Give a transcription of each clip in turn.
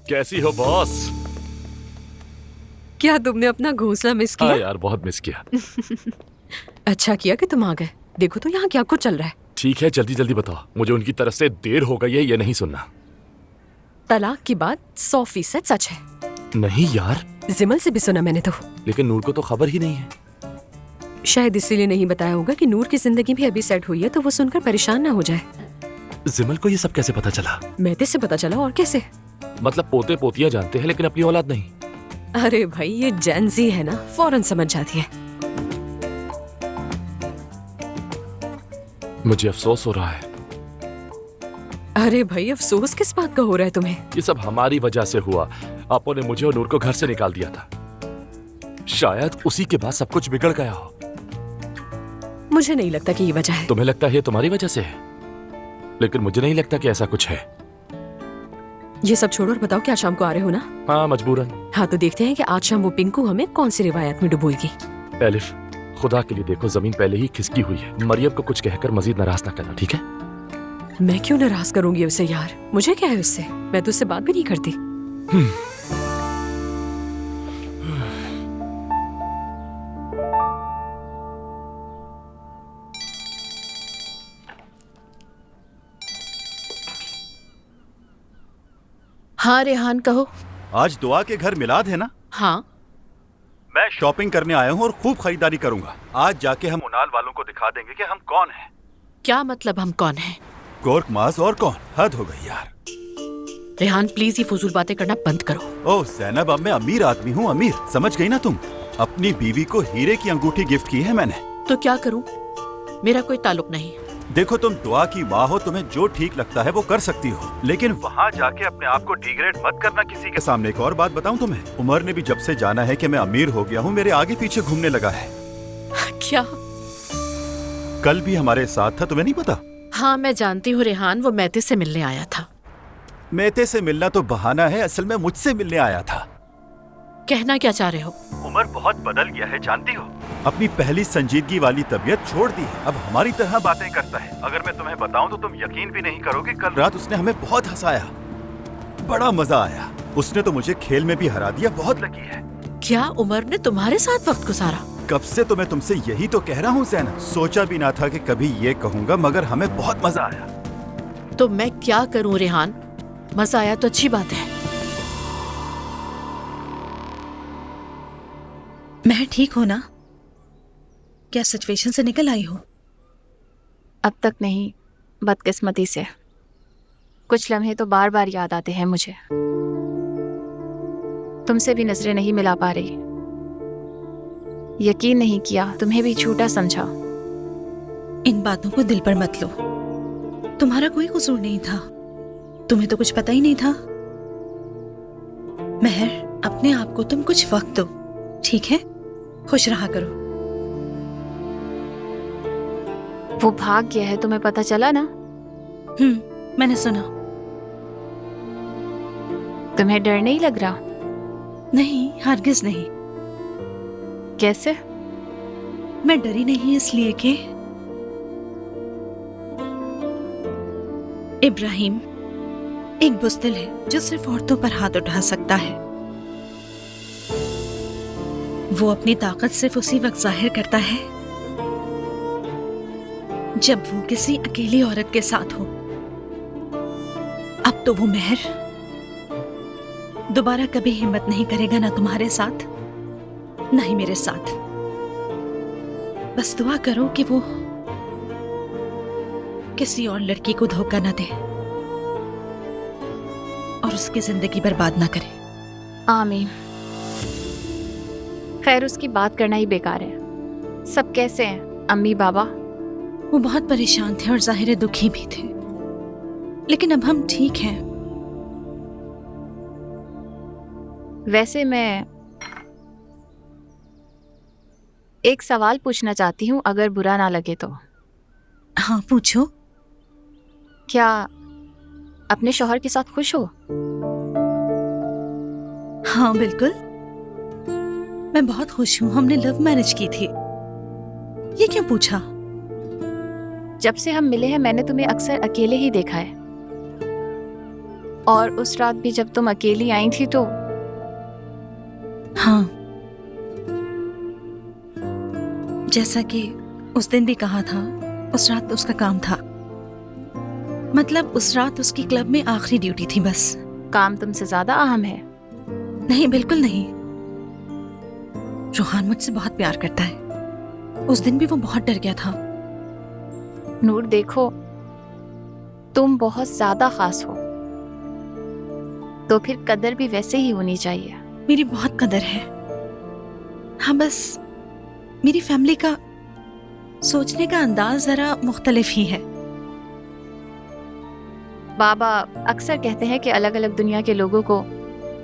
कैसी हो बॉस? क्या तुमने अपना घोंसला मिस किया? हाँ यार, बहुत मिस किया। अच्छा किया कि तुम आ गए। देखो तो यहाँ क्या कुछ चल रहा है। ठीक है, जल्दी जल्दी बताओ, मुझे उनकी तरफ से देर हो गई है ये नहीं सुनना। तलाक की बात 100% सच है। नहीं यार। जिमल से भी सुना मैंने तो। लेकिन नूर को तो खबर ही नहीं है। शायद इसीलिए नहीं बताया होगा कि नूर की जिंदगी भी अभी सेट हुई है, तो वो सुनकर परेशान ना हो जाए। जिमल को ये सब कैसे पता चला? मेहते से पता चला, और कैसे। मतलब पोते पोतियां जानते हैं लेकिन अपनी औलाद नहीं। अरे भाई, ये जेंजी है ना, फौरन समझ जाती है। मुझे अफसोस हो रहा है। अरे भाई, अफसोस किस बात का हो रहा है तुम्हें? ये सब हमारी वजह से हुआ। आपो ने मुझे और नूर को घर से निकाल दिया था। शायद उसी के बाद सब कुछ बिगड़ गया हो। मुझे नहीं लगता कि ये वजह है। तुम्हें लगता है ये तुम्हारी वजह से है, लेकिन मुझे नहीं लगता कि ऐसा कुछ है। ये सब छोड़ो और बताओ कि आज शाम को आ रहे हो ना? हाँ, मजबूरन। हाँ, तो देखते हैं कि आज शाम वो पिंकू हमें कौन सी रिवायत में डुबोएगी। एलिफ, खुदा के लिए देखो, जमीन पहले ही खिसकी हुई है। मरियम को कुछ कहकर मजीद नाराज ना करना, ठीक है? मैं क्यों नाराज करूंगी उसे यार? मुझे क्या है उससे? मैं तो उससे बात भी नहीं करती। हाँ रेहान, कहो। आज दुआ के घर मिलाद है ना? हाँ। मैं शॉपिंग करने आया हूँ और खूब खरीदारी करूंगा। आज जाके हम उनाल वालों को दिखा देंगे कि हम कौन हैं। क्या मतलब हम कौन हैं? गोरख माज और कौन? हद हो गई यार। रेहान प्लीज ये फजूल बातें करना बंद करो। ओह ज़ैनब, अब मैं अमीर आदमी हूँ, अमीर, समझ गई ना तुम? अपनी बीवी को हीरे की अंगूठी गिफ्ट की है मैंने। तो क्या करूं? मेरा कोई ताल्लुक नहीं। देखो, तुम दुआ की माँ हो, तुम्हें जो ठीक लगता है वो कर सकती हो, लेकिन वहाँ जाके अपने आप को डिग्रेड मत करना किसी के सामने। एक और बात बताऊँ तुम्हें, उमर ने भी जब से जाना है कि मैं अमीर हो गया हूँ, मेरे आगे पीछे घूमने लगा है। क्या? कल भी हमारे साथ था, तुम्हें नहीं पता? हाँ मैं जानती हूँ रेहान, वो मेहते से मिलने आया था। मेहते से मिलना तो बहाना है, असल में मुझसे मिलने आया था। कहना क्या चाह रहे हो? उमर बहुत बदल गया है, जानती हो? अपनी पहली संजीदगी वाली तबीयत छोड़ दी है, अब हमारी तरह बातें करता है। अगर मैं तुम्हें बताऊं तो तुम यकीन भी नहीं करोगे, कल रात उसने हमें बहुत हंसाया, बड़ा मजा आया। उसने तो मुझे खेल में भी हरा दिया, बहुत लकी है। क्या उमर ने तुम्हारे साथ वक्त गुजारा? कब से तो मैं तुमसे यही तो कह रहा हूँ ज़ैनब। सोचा भी ना था कि कभी ये कहूंगा, मगर हमें बहुत मजा आया। तो मैं क्या करूँ रेहान? मजा आया तो अच्छी बात है। मैं ठीक हो ना? क्या सिचुएशन से निकल आई हो? अब तक नहीं, बदकिस्मती से। कुछ लम्हे तो बार बार याद आते हैं मुझे। तुमसे भी नजरें नहीं मिला पा रही। यकीन नहीं किया, तुम्हें भी झूठा समझा। इन बातों को दिल पर मत लो। तुम्हारा कोई कसूर नहीं था, तुम्हें तो कुछ पता ही नहीं था। महर, अपने आप को तुम कुछ वक्त दो, ठीक है? खुश रहा करो। वो भाग गया है, तुम्हें पता चला ना? मैंने सुना। तुम्हें डर नहीं लग रहा? नहीं, हरगिज नहीं। कैसे? मैं डरी नहीं इसलिए कि इब्राहिम एक बुज़दिल है जो सिर्फ औरतों पर हाथ उठा सकता है। वो अपनी ताकत सिर्फ उसी वक्त जाहिर करता है जब वो किसी अकेली औरत के साथ हो। अब तो वो महर दोबारा कभी हिम्मत नहीं करेगा, ना तुम्हारे साथ ना ही मेरे साथ। बस दुआ करो कि वो किसी और लड़की को धोखा न दे और उसकी जिंदगी बर्बाद ना करे। आमीन। खैर, उसकी बात करना ही बेकार है। सब कैसे हैं? अम्मी बाबा? वो बहुत परेशान थे और जाहिर दुखी भी थे, लेकिन अब हम ठीक हैं। वैसे मैं एक सवाल पूछना चाहती हूँ, अगर बुरा ना लगे तो। हाँ पूछो। क्या अपने शौहर के साथ खुश हो? हाँ बिल्कुल, मैं बहुत खुश हूँ। हमने लव मैरिज की थी। ये क्यों पूछा? जब से हम मिले हैं मैंने तुम्हें अक्सर अकेले ही देखा है। और उस रात भी जब तुम अकेली आई थी तो हाँ, जैसा कि उस दिन भी कहा था, उस रात उसका काम था। मतलब उस रात उसकी क्लब में आखिरी ड्यूटी थी बस। काम तुमसे ज्यादा अहम है। नहीं, बिल्कुल नहीं। रोहान मुझसे बहुत प्यार करता है। उस दिन भी वो बहुत डर गया था। नूर देखो, तुम बहुत ज्यादा खास हो, तो फिर कदर भी वैसे ही होनी चाहिए। मेरी बहुत कदर है। हाँ, बस मेरी फैमिली का सोचने का अंदाज जरा मुख्तलिफ ही है। बाबा अक्सर कहते हैं कि अलग अलग दुनिया के लोगों को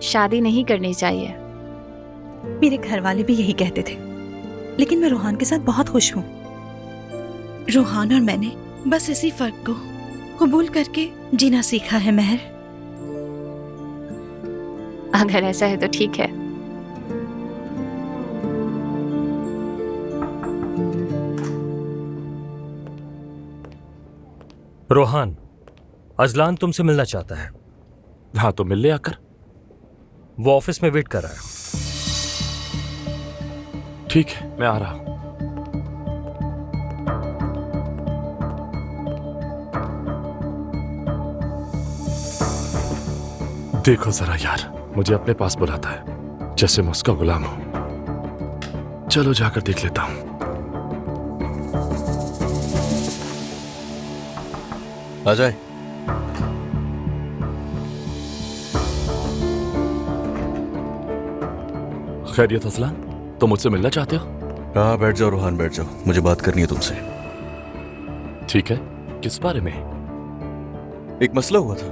शादी नहीं करनी चाहिए। मेरे घर वाले भी यही कहते थे, लेकिन मैं रोहान के साथ बहुत खुश हूँ। रोहान और मैंने बस इसी फर्क को कबूल करके जीना सीखा है महर। अगर ऐसा है तो ठीक है। रोहान, अजलान तुमसे मिलना चाहता है। हाँ तो मिल ले आकर। वो ऑफिस में वेट कर रहा है। ठीक है, मैं आ रहा हूं। देखो जरा यार, मुझे अपने पास बुलाता है जैसे मैं उसका गुलाम हूं। चलो जाकर देख लेता हूं। आ जाए। खैरियत अजलान, तुम मुझसे मिलना चाहते हो? हाँ, बैठ जाओ रोहान, बैठ जाओ। मुझे बात करनी है तुमसे। ठीक है, किस बारे में? एक मसला हुआ था,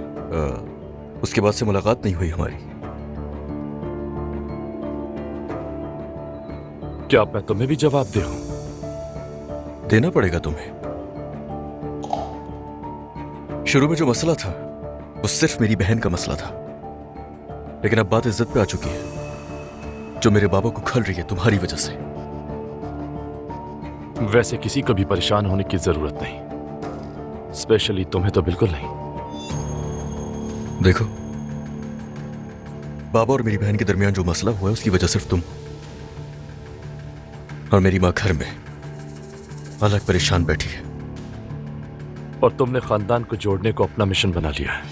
उसके बाद से मुलाकात नहीं हुई हमारी। क्या मैं तुम्हें भी जवाब दे? देना पड़ेगा तुम्हें। शुरू में जो मसला था वो सिर्फ मेरी बहन का मसला था, लेकिन अब बात इज्जत पे आ चुकी है जो मेरे बाबा को खल रही है तुम्हारी वजह से। वैसे किसी को भी परेशान होने की जरूरत नहीं, स्पेशली तुम्हें तो बिल्कुल नहीं। देखो, बाबा और मेरी बहन के दरमियान जो मसला हुआ है उसकी वजह सिर्फ तुम और मेरी मां घर में अलग परेशान बैठी है, और तुमने खानदान को जोड़ने को अपना मिशन बना लिया है।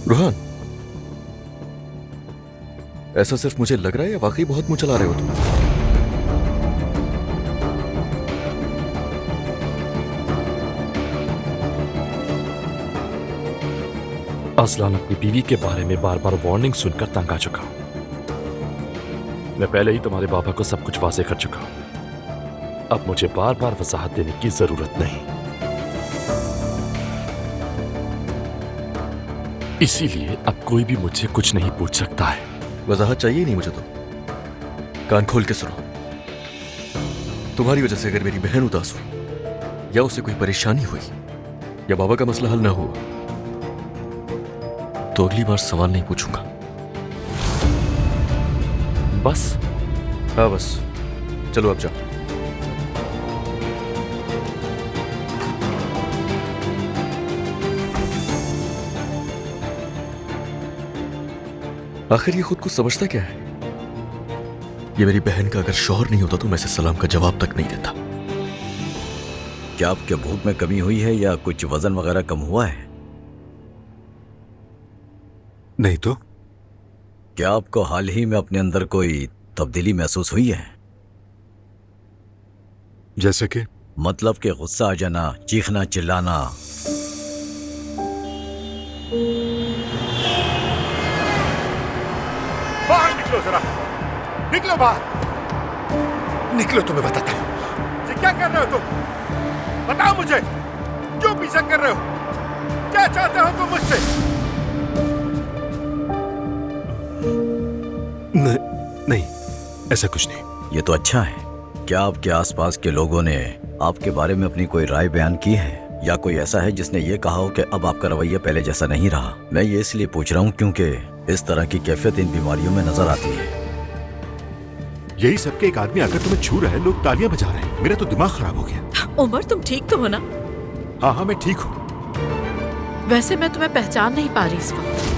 रोहान, ऐसा सिर्फ मुझे लग रहा है या वाकई बहुत मुंह चला रहे हो तुम? असलान, अपनी बीवी के बारे में बार बार वार्निंग सुनकर तंग आ चुका हूं। मैं पहले ही तुम्हारे बाबा को सब कुछ वाजे कर चुका हूं। अब मुझे बार बार वजाहत देने की जरूरत नहीं। इसीलिए अब कोई भी मुझसे कुछ नहीं पूछ सकता है। वजाहत चाहिए नहीं मुझे तो। कान खोल के सुनो, तुम्हारी वजह से अगर मेरी बहन उदास हुई या उसे कोई परेशानी हुई या बाबा का मसला हल ना हुआ तो अगली बार सवाल नहीं पूछूंगा। बस? हाँ बस, चलो अब जाओ। आखिर ये खुद को समझता क्या है? ये मेरी बहन का अगर शौहर नहीं होता तो मैं इसे सलाम का जवाब तक नहीं देता। क्या आपके भूख में कमी हुई है या कुछ वजन वगैरह कम हुआ है? नहीं तो। क्या आपको हाल ही में अपने अंदर कोई तब्दीली महसूस हुई है? जैसे कि? मतलब कि गुस्सा आ जाना, चीखना, चिल्लाना। बाहर निकलो जरा, निकलो बाहर, निकलो। तुम्हें बताता हूं। ये क्या कर रहे हो तुम? बताओ मुझे, क्यों पीछा कर रहे हो? क्या चाहते हो तुम मुझसे? नहीं, ऐसा कुछ नहीं। ये तो अच्छा है। क्या आपके आसपास के लोगों ने आपके बारे में अपनी कोई राय बयान की है, या कोई ऐसा है जिसने ये कहा हो कि अब आपका रवैया पहले जैसा नहीं रहा? मैं ये इसलिए पूछ रहा हूँ क्योंकि इस तरह की कैफियत इन बीमारियों में नजर आती है। यही सबके एक आदमी आकर तुम्हें छू रहा है, लोग तालियां बजा रहे हैं। मेरा तो दिमाग खराब हो गया। उमर, तुम ठीक तो हो ना? हाँ हाँ, मैं ठीक हूँ। वैसे मैं तुम्हें पहचान नहीं पा रही इस वक्त।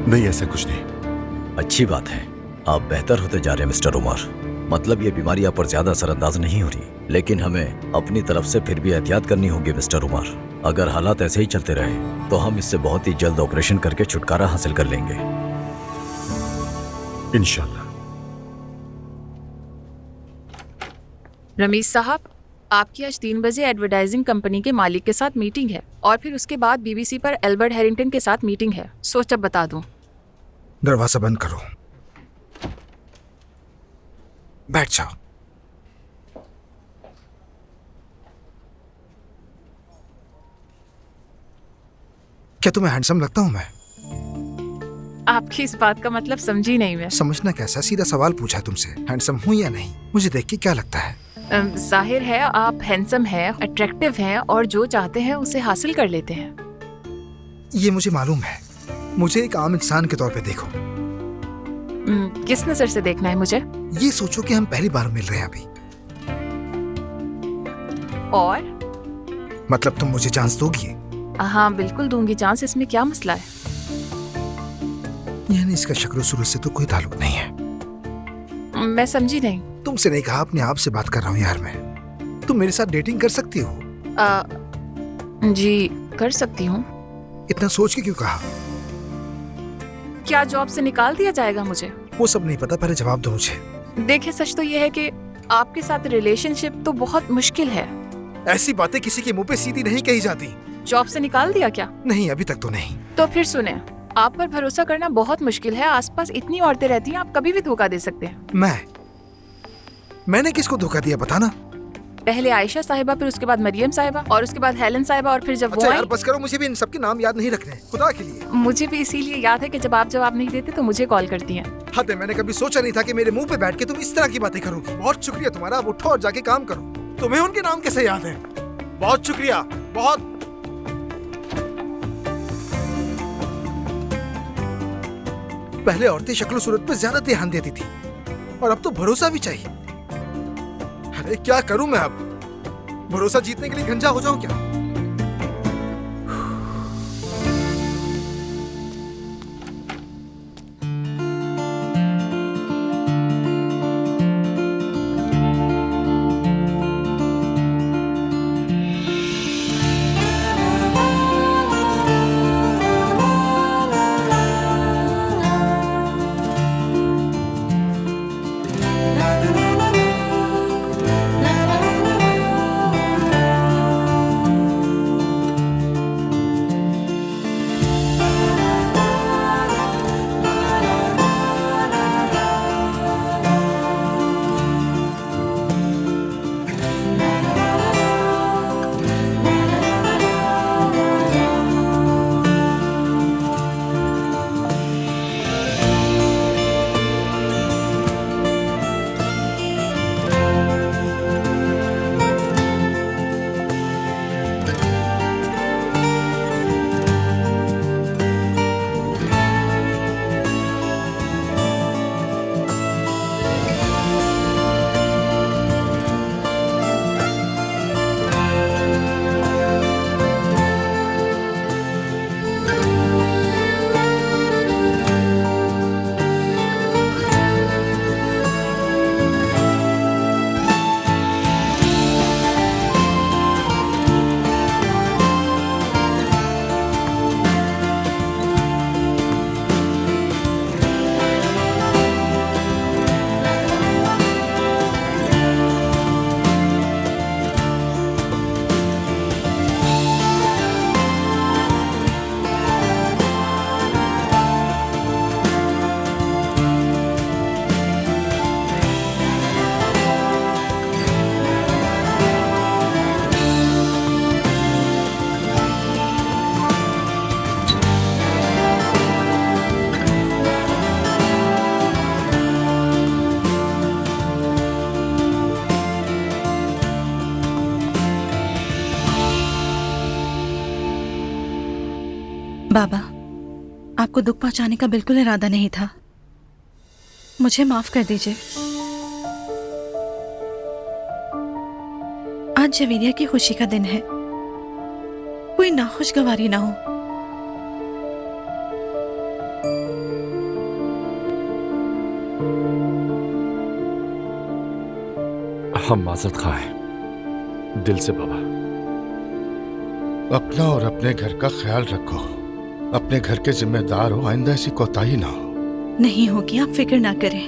नहीं, ऐसा कुछ नहीं। अच्छी बात है, आप बेहतर होते जा रहे हैं मिस्टर उमर। मतलब ये बीमारी आप पर ज्यादा असरअंदाज नहीं हो रही, लेकिन हमें अपनी तरफ से फिर भी एहतियात करनी होगी मिस्टर उमर। अगर हालात ऐसे ही चलते रहे तो हम इससे बहुत ही जल्द ऑपरेशन करके छुटकारा हासिल कर लेंगे, इंशाल्लाह। रमीज साहब, आपकी आज 3 बजे एडवर्टाइजिंग कंपनी के मालिक के साथ मीटिंग है और फिर उसके बाद बीबीसी पर एल्बर्ट हैरिंगटन के साथ मीटिंग है। सोच अब बता दूं। दरवाजा बंद करो, बैठ जाओ। क्या तुम्हें हैंडसम लगता हूं मैं? आपकी इस बात का मतलब समझी नहीं मैं। समझना कैसा, सीधा सवाल पूछा तुमसे, हैंडसम हूं या नहीं? मुझे देख के क्या लगता है? जाहिर है आप हैंडसम हैं, अट्रैक्टिव हैं और जो चाहते हैं उसे हासिल कर लेते हैं। ये मुझे मालूम है। मुझे एक आम इंसान के तौर पे देखो। किस नजर से देखना है मुझे? ये सोचो कि हम पहली बार मिल रहे हैं अभी। और मतलब तुम मुझे चांस दोगी? हाँ बिल्कुल दूंगी चांस, इसमें क्या मसला है? यानी इसका शक्ल सूरत से तो कोई ताल्लुक नहीं है। मैं समझी नहीं। तुमसे नहीं कहा, अपने आप से बात कर रहा हूँ यार मैं। तुम मेरे साथ डेटिंग कर सकती हो? जी कर सकती हूँ। इतना सोच के क्यों कहा? क्या जॉब से निकाल दिया जाएगा मुझे? वो सब नहीं पता, पहले जवाब दो मुझे। देखिए सच तो ये है कि आपके साथ रिलेशनशिप तो बहुत मुश्किल है। ऐसी बातें किसी के मुंह पे सीधी नहीं कही जाती। जॉब से निकाल दिया क्या? नहीं, अभी तक तो नहीं। तो फिर सुने, आप पर भरोसा करना बहुत मुश्किल है। आसपास इतनी औरतें रहती हैं, आप कभी भी धोखा दे सकते हैं। मैंने किसको धोखा दिया बताना? पहले आयशा साहिबा, फिर उसके बाद मरियम साहिबा और उसके बाद हेलन साहिबा और फिर जब अच्छा वो यार बस करो, मुझे भी इन सबके नाम याद नहीं रखने, खुदा के लिए। मुझे भी इसीलिए याद है कि जब आप जवाब नहीं देते तो मुझे कॉल करती हैं। हद है, मैंने कभी सोचा नहीं था कि मेरे मुंह पे बैठ के तुम इस तरह की बातें करोगी। बहुत शुक्रिया तुम्हारा, अब उठो और जाके काम करो। तुम्हें उनके नाम कैसे याद है? बहुत शुक्रिया, बहुत। पहले औरतें शक्ल सूरत पे ज्यादा ध्यान देती थी और अब तो भरोसा भी चाहिए। अरे क्या करूं मैं अब? भरोसा जीतने के लिए गंजा हो जाऊं क्या? बाबा, आपको दुख पहुंचाने का बिल्कुल इरादा नहीं था। मुझे माफ कर दीजिए। आज जवेरिया की खुशी का दिन है, कोई नाखुशगवारी ना हो। हम माजरत खा हैं दिल से बाबा। अपना और अपने घर का ख्याल रखो, अपने घर के जिम्मेदार हो, आइंदा ऐसी कोताही ना हो। नहीं होगी, आप फिक्र ना करें।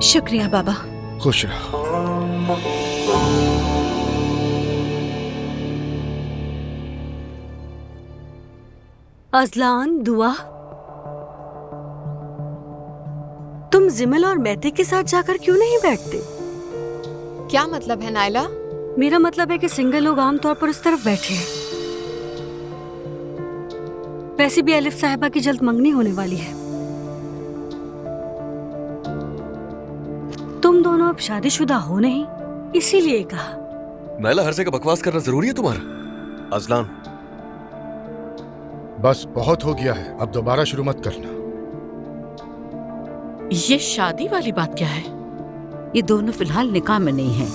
शुक्रिया बाबा। खुश रहो। अजलान, दुआ, तुम जिमल और मैते के साथ जाकर क्यों नहीं बैठते? क्या मतलब है नायला? मेरा मतलब है कि सिंगल लोग आमतौर पर उस तरफ बैठे हैं। वैसे भी अलिफ साहिबा की जल्द मंगनी होने वाली है। तुम दोनों अब शादीशुदा हो नहीं, इसीलिए कहा। नायला, हर जगह बकवास करना जरूरी है तुम्हारा? अजलान, बस बहुत हो गया है, अब दोबारा शुरू मत करना। ये शादी वाली बात क्या है? ये दोनों फिलहाल निकाह में नहीं हैं।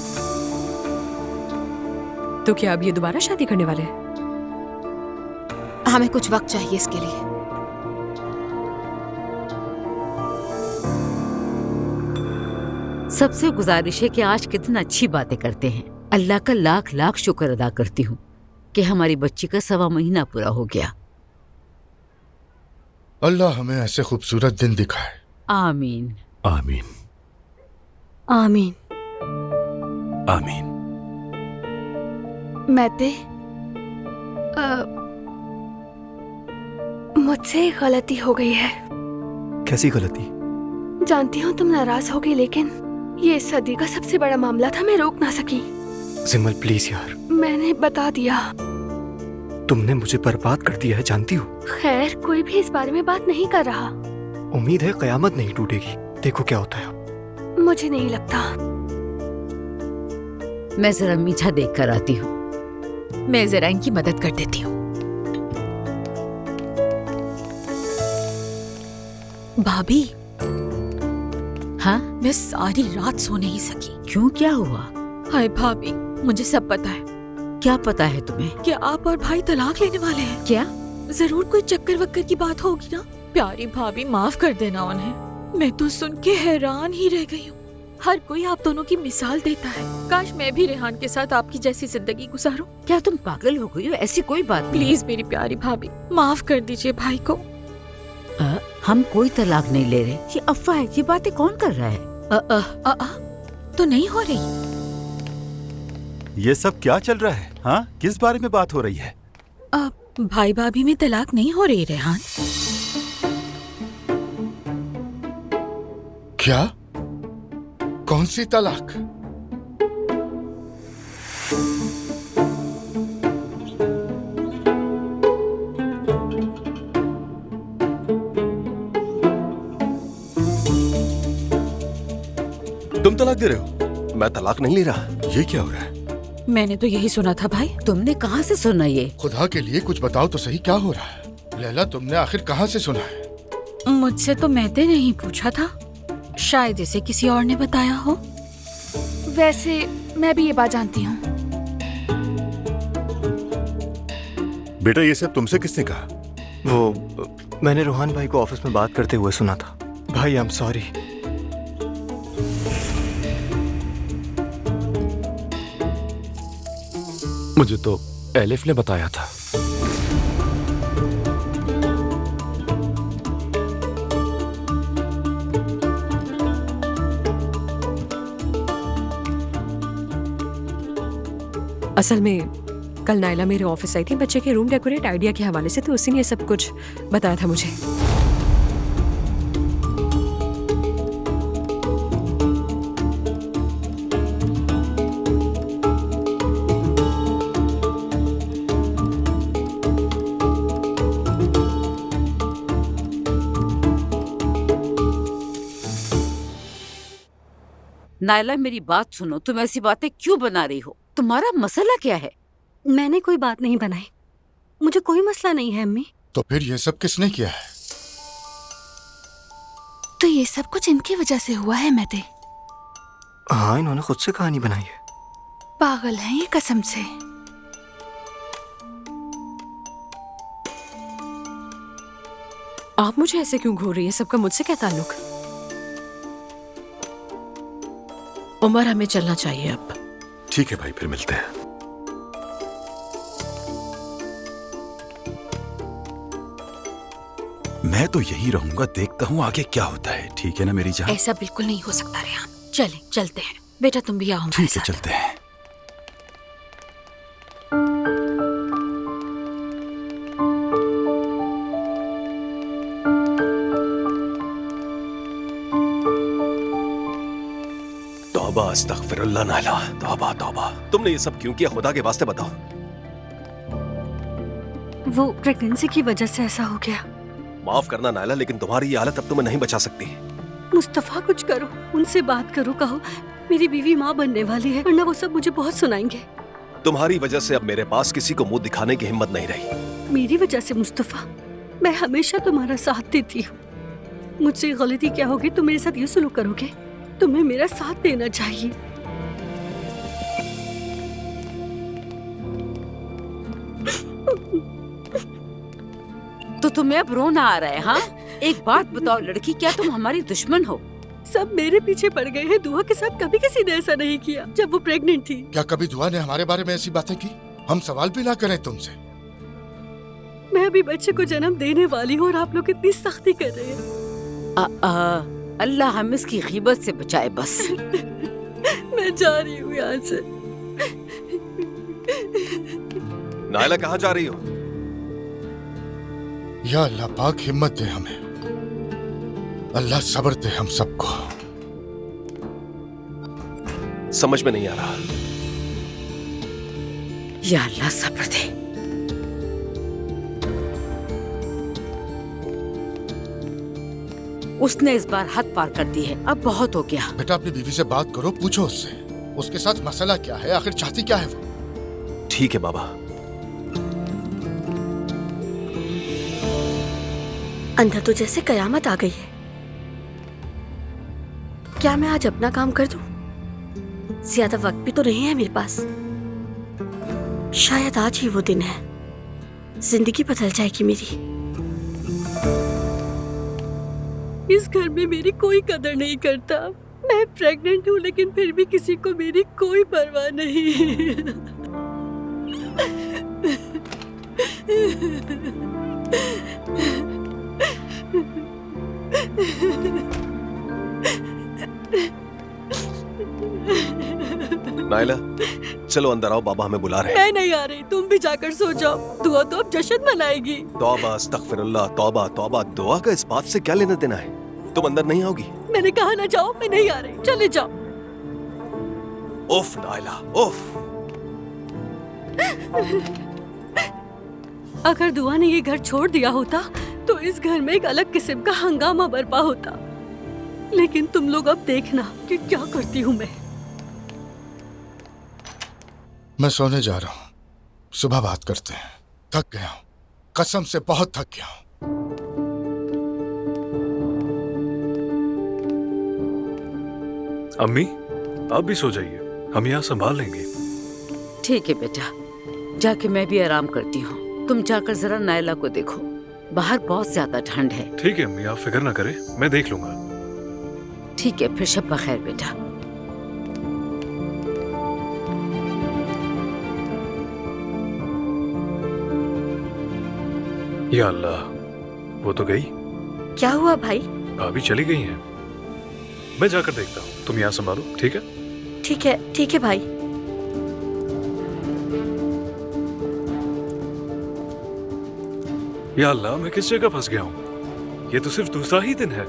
तो क्या अब ये दोबारा शादी करने वाले हैं? हमें कुछ वक्त चाहिए इसके लिए। सबसे गुजारिश है कि आज कितना अच्छी बातें करते हैं। अल्लाह का लाख लाख शुक्र अदा करती हूँ कि हमारी बच्ची का 1.25 महीना पूरा हो गया। अल्लाह हमें ऐसे खूबसूरत दिन दिखाए। आमीन आमीन आमीन आमीन। मैते, मुझसे गलती हो गई है। कैसी गलती? जानती हूँ तुम नाराज होगी, लेकिन ये इस सदी का सबसे बड़ा मामला था, मैं रोक ना सकी। जिमल प्लीज यार। मैंने बता दिया। तुमने मुझे बर्बाद कर दिया है, जानती हो। खैर, कोई भी इस बारे में बात नहीं कर रहा। उम्मीद है कयामत नहीं टूटेगी, देखो क्या होता है। मुझे नहीं लगता। मैं जरा मीठा देख कर आती हूँ। मैं जरा इनकी मदद कर देती हूँ। भाभी। हाँ? मैं सारी रात सो नहीं सकी। क्यों, क्या हुआ? हाय भाभी, मुझे सब पता है। क्या पता है तुम्हें? कि आप और भाई तलाक लेने वाले हैं। क्या? जरूर कोई चक्कर वक्कर की बात होगी ना। प्यारी भाभी, माफ कर देना उन्हें। मैं तो सुन के हैरान ही रह गई हूँ। हर कोई आप दोनों की मिसाल देता है। काश मैं भी रेहान के साथ आपकी जैसी जिंदगी गुजारूं। क्या तुम पागल हो गई हो? ऐसी कोई बात नहीं। प्लीज मेरी प्यारी भाभी, माफ कर दीजिए भाई को। हम कोई तलाक नहीं ले रहे, ये अफवाह है। ये बातें कौन कर रहा है? तो नहीं हो रही। ये सब क्या चल रहा है? हाँ, किस बारे में बात हो रही है? भाई भाभी में तलाक नहीं हो रही रेहान। क्या? कौन सी तलाक? तुम तलाक दे रहे हो? मैं तलाक नहीं ले रहा। ये क्या हो रहा है? मैंने तो यही सुना था भाई। तुमने कहाँ से सुना ये? खुदा के लिए कुछ बताओ तो सही, क्या हो रहा है? लैला, तुमने आखिर कहाँ से सुना है? मुझसे तो मैते नहीं पूछा था, शायद इसे किसी और ने बताया हो। वैसे मैं भी ये बात जानती हूँ। बेटा, ये सब तुमसे किसने कहा? वो मैंने रोहान भाई को ऑफिस में बात करते हुए सुना था। भाई, आई एम सॉरी। मुझे तो एलिफ ने बताया था। असल में कल नायला मेरे ऑफिस आई थी बच्चे के रूम डेकोरेट आइडिया के हवाले से, तो उसी ने सब कुछ बताया था मुझे। नायला मेरी बात सुनो, तुम ऐसी बातें क्यों बना रही हो? तुम्हारा मसला क्या है? मैंने कोई बात नहीं बनाई, मुझे कोई मसला नहीं है अम्मी। तो फिर ये सब किसने किया है? तो ये सब कुछ इनकी वजह से हुआ है मैते। हाँ, इन्होंने खुद से कहानी बनाई है। पागल है ये कसम से। आप मुझे ऐसे क्यों घूर रही है? सबका मुझसे क्या ताल्लुक? उमर, हमें चलना चाहिए अब। ठीक है भाई, फिर मिलते हैं। मैं तो यही रहूंगा, देखता हूँ आगे क्या होता है। ठीक है ना मेरी जान? ऐसा बिल्कुल नहीं हो सकता रेहान। चले चलते हैं। बेटा तुम भी आओ हमारे ठीक है, साथ। चलते हैं। तौबा अस्तगफिरुल्लाह नायला, तौबा तौबा। तुमने ये सब क्यों किया? खुदा के वास्ते बताओ। वो प्रेगनेंसी की वजह से ऐसा हो गया। माफ करना नायला, लेकिन तुम्हारी ये हालत अब तुम्हें नहीं बचा सकती। मुस्तफा, कुछ करो, उनसे बात करो, कहो मेरी बीवी माँ बनने वाली है, वरना वो सब मुझे बहुत सुनाएंगे। तुम्हारी वजह से अब मेरे पास किसी को मुंह दिखाने की हिम्मत नहीं रही। मेरी वजह से मुस्तफा? मैं हमेशा तुम्हारा साथ देती हूँ। मुझसे गलती क्या होगी? तुम मेरे साथ ये सलूक करोगे? तुम्हें मेरा साथ देना चाहिए। तो तुम्हें अब रोना आ रहा है? हाँ, एक बात बताओ लड़की, क्या तुम हमारी दुश्मन हो? सब मेरे पीछे पड़ गए हैं। दुआ के साथ कभी किसी ने ऐसा नहीं किया जब वो प्रेग्नेंट थी। क्या कभी दुआ ने हमारे बारे में ऐसी बातें की? हम सवाल भी ना करें तुमसे। मैं अभी बच्चे को जन्म देने वाली हूँ और आप लोग इतनी सख्ती कर रहे हैं। अल्लाह हम इसकी गीबत से बचाए बस। मैं जा रही हूँ यहाँ से। नायला, कहाँ जा रही हो? या अल्लाह पाक हिम्मत दे हमें, अल्लाह सब्र दे हम सबको। समझ में नहीं आ रहा। या अल्लाह सब्र दे। उसने इस बार हद पार कर दी है, अब बहुत हो गया। बेटा, अपनी बीवी से बात करो, पूछो उससे उसके साथ मसला क्या है, आखिर चाहती क्या है वो। ठीक है बाबा। अंधा तो जैसे कयामत आ गई है। क्या मैं आज अपना काम कर दूं? ज्यादा वक्त भी तो नहीं है मेरे पास। शायद आज ही वो दिन है, जिंदगी बदल जाएगी मेरी। इस घर में मेरी कोई कदर नहीं करता। मैं प्रेग्नेंट हूँ लेकिन फिर भी किसी को मेरी कोई परवाह नहीं। नायला, चलो अंदर आओ, बाबा हमें बुला रहे हैं। मैं नहीं आ रही, तुम भी जाकर सो जाओ। दुआ तो अब जश्न मनाएगी। तौबा अस्तगफिरुल्लाह, तौबा तौबा। दुआ का इस बात से क्या लेना देना है? तुम अंदर नहीं आओगी? मैंने कहा ना जाओ, मैं नहीं आ रही, चले जाओ। उफ नायला, उफ। अगर दुआ ने ये घर छोड़ दिया होता तो इस घर में एक अलग किस्म का हंगामा बरपा होता। लेकिन तुम लोग अब देखना कि क्या करती हूँ मैं। मैं सोने जा रहा हूँ, सुबह बात करते हैं। थक गया हूँ, कसम से बहुत थक गया हूँ। अम्मी, आप भी सो जाइए, हम यहाँ संभाल लेंगे। ठीक है बेटा, जाके मैं भी आराम करती हूँ। तुम जाकर जरा नायला को देखो, बाहर बहुत ज्यादा ठंड है। ठीक है अम्मी, आप फिक्र ना करें, मैं देख लूंगा। ठीक है, फिर शब बखैर बेटा। या अल्लाह, वो तो गई। क्या हुआ भाई? भाभी चली गई हैं। मैं जाकर देखता हूँ, तुम यहाँ संभालो, ठीक है? ठीक है भाई। या अल्लाह, मैं किस जगह फंस गया हूँ? ये तो सिर्फ दूसरा ही दिन है।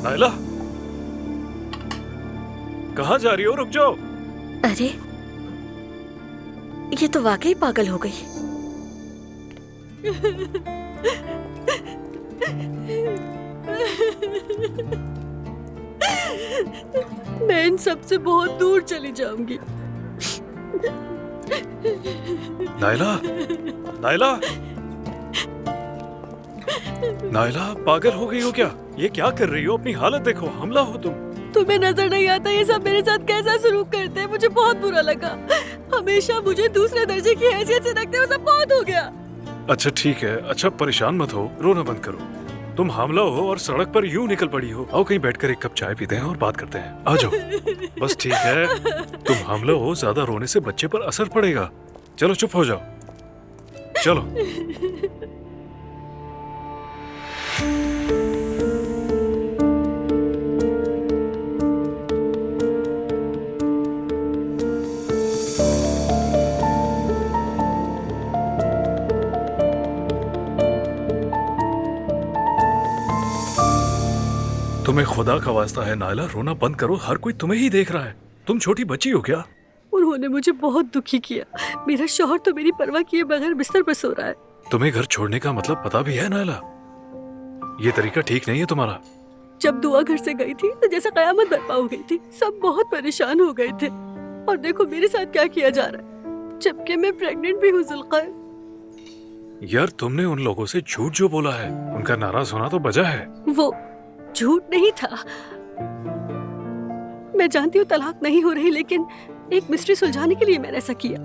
नायला, कहाँ जा रही हो? रुक जाओ। अरे, ये तो वाकई पागल हो गई। मैं इन सब से बहुत दूर चली जाऊंगी। नायला, नायला, नायला, पागल हो गई हो क्या? ये क्या कर रही हो? अपनी हालत देखो, हमला हो तुम। तुम्हें नजर नहीं आता ये सब मेरे साथ कैसा सलूक करते हैं? मुझे बहुत बुरा लगा। हमेशा मुझे दूसरे दर्जे की हैसियत से रखते हैं, वो सब बहुत हो गया। अच्छा ठीक है, अच्छा परेशान मत हो, रोना बंद करो। तुम हामला हो और सड़क पर यूं निकल पड़ी हो। आओ कहीं बैठकर एक कप चाय पीते हैं और बात करते हैं। आ जाओ। बस ठीक है, तुम हामला हो, ज्यादा रोने से बच्चे पर असर पड़ेगा। चलो चुप हो जाओ, चलो। तुम्हें खुदा का वास्ता है नायला, रोना बंद करो। हर कोई तुम्हें ही देख रहा है। तुम छोटी बच्ची हो क्या? उन्होंने मुझे बहुत दुखी किया। मेरा शौहर तो मेरी परवाह किए बगैर बिस्तर पर सो रहा है। तुम्हें घर छोड़ने का मतलब पता भी है नायला? ये तरीका ठीक नहीं है तुम्हारा। जब दुआ घर से गई थी तो जैसे कयामत बर्पा हो गई थी। सब बहुत परेशान हो गए थे। और देखो मेरे साथ क्या किया जा रहा है, जबकि मैं प्रेग्नेंट भी हूँ जुल्क़ैर। यार तुमने उन लोगों से झूठ जो बोला है, उनका नाराज होना तो बजा है। वो झूठ नहीं था। मैं जानती हूँ तलाक नहीं हो रही, लेकिन एक मिस्ट्री सुलझाने के लिए मैंने ऐसा किया,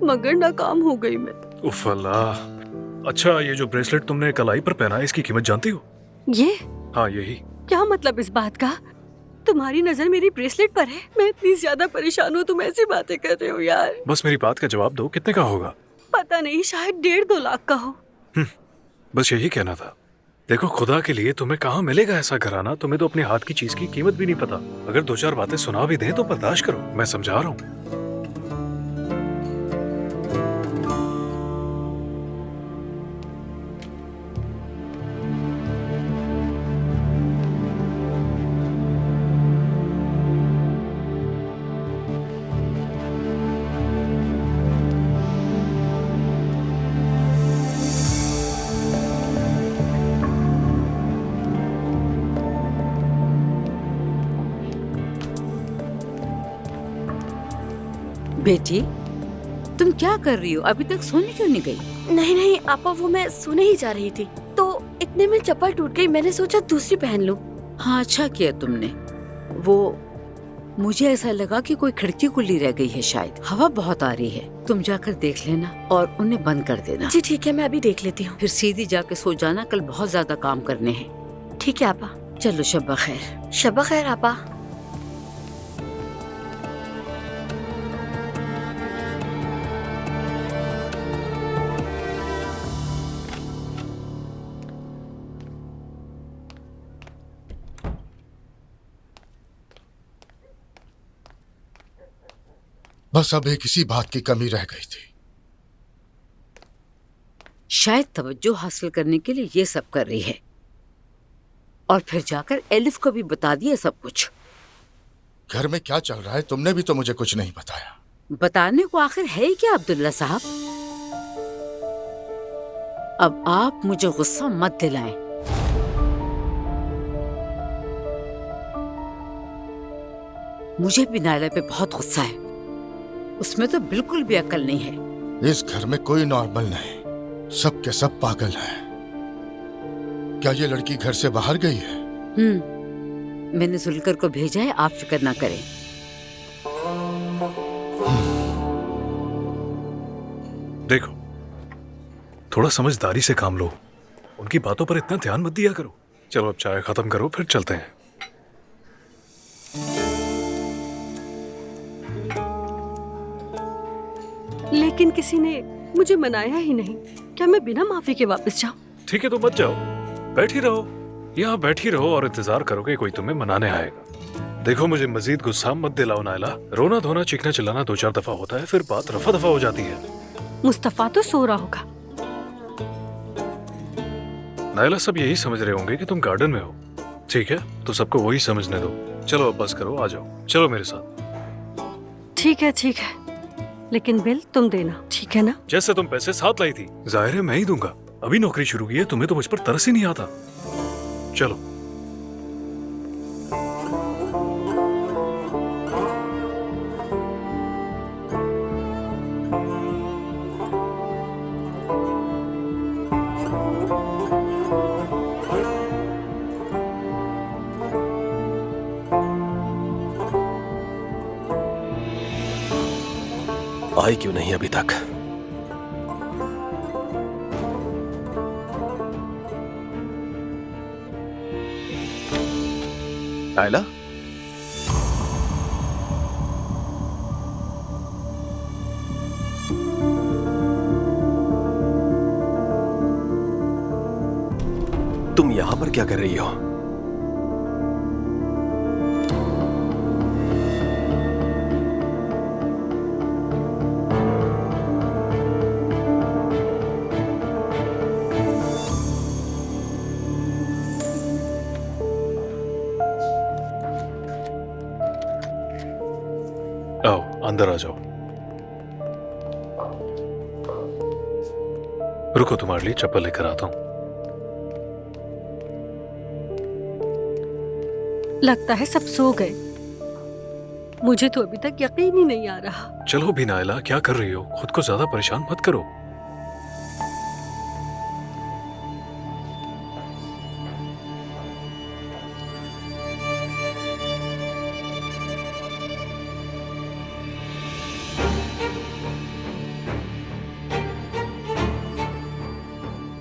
मगर नाकाम हो गई मैं। उफ अल्लाह। अच्छा ये जो ब्रेसलेट तुमने कलाई पर पहना है, इसकी कीमत जानती हो? ये? हाँ यही। क्या मतलब इस बात का? तुम्हारी नजर मेरी ब्रेसलेट पर है? मैं इतनी ज्यादा परेशान हूँ, तुम ऐसी बातें कर रहे हो यार। बस मेरी बात का जवाब दो, कितने का होगा? पता नहीं, शायद 1.5-2 लाख का हो। बस यही कहना था। देखो खुदा के लिए तुम्हें कहाँ मिलेगा ऐसा घराना? तुम्हें तो अपने हाथ की चीज की कीमत भी नहीं पता। अगर 2-4 बातें सुना भी दें तो बर्दाश्त करो, मैं समझा रहा हूँ। बेटी तुम क्या कर रही हो? अभी तक सोने क्यों नहीं गई? नहीं नहीं आपा, वो मैं सोने ही जा रही थी तो इतने में चप्पल टूट गई। मैंने सोचा दूसरी पहन लूं। हाँ अच्छा किया तुमने। वो मुझे ऐसा लगा कि कोई खिड़की खुली रह गई है, शायद हवा बहुत आ रही है। तुम जाकर देख लेना और उन्हें बंद कर देना। जी ठीक है, मैं अभी देख लेती हूँ। फिर सीधी जाके सो जाना, कल बहुत ज्यादा काम करने हैं। ठीक है आपा। चलो शब्बा खैर। शब्बा खैर आपा। बस अब एक इसी बात की कमी रह गई थी। शायद तवज्जो हासिल करने के लिए ये सब कर रही है, और फिर जाकर एलिफ को भी बता दिया सब कुछ। घर में क्या चल रहा है तुमने भी तो मुझे कुछ नहीं बताया। बताने को आखिर है ही क्या अब्दुल्ला साहब? अब आप मुझे गुस्सा मत दिलाएं। मुझे भी नायला पे बहुत गुस्सा है। उसमें तो बिल्कुल भी अकल नहीं है। इस घर में कोई नॉर्मल नहीं, सब के सब पागल हैं। क्या ये लड़की घर से बाहर गई है? मैंने जुल्कर को भेजा है, आप फिक्र ना करें। देखो थोड़ा समझदारी से काम लो, उनकी बातों पर इतना ध्यान मत दिया करो। चलो अब चाय खत्म करो, फिर चलते हैं। लेकिन किसी ने मुझे मनाया ही नहीं। क्या मैं बिना माफी के वापस जाऊं? ठीक है तो मत जाओ, बैठी रहो, यहाँ बैठी रहो और इंतजार करो कि कोई तुम्हें मनाने आएगा। देखो मुझे मजीद गुस्सा मत दिलाओ नायला। रोना धोना चीखना चिल्लाना 2-4 दफा होता है, फिर बात रफा दफा हो जाती है। मुस्तफा तो सो रहा होगा। नायला सब यही समझ रहे होंगे कि तुम गार्डन में हो। ठीक है तो सबको वही समझने दो। चलो अब बस करो, आ जाओ, चलो मेरे साथ। ठीक है, लेकिन बिल तुम देना, ठीक है ना? जैसे तुम पैसे साथ लाई थी, जाहिर है मैं ही दूंगा। अभी नौकरी शुरू की है, तुम्हें तो मुझ पर तरस ही नहीं आता। चलो आई क्यों नहीं अभी तक? नायला? तुम यहां पर क्या कर रही हो? आओ अंदर आ जाओ। रुको, तुम्हारे लिए चप्पल लेकर आता हूं। लगता है सब सो गए। मुझे तो अभी तक यकीन ही नहीं आ रहा। चलो भी नायला, क्या कर रही हो? खुद को ज्यादा परेशान मत करो।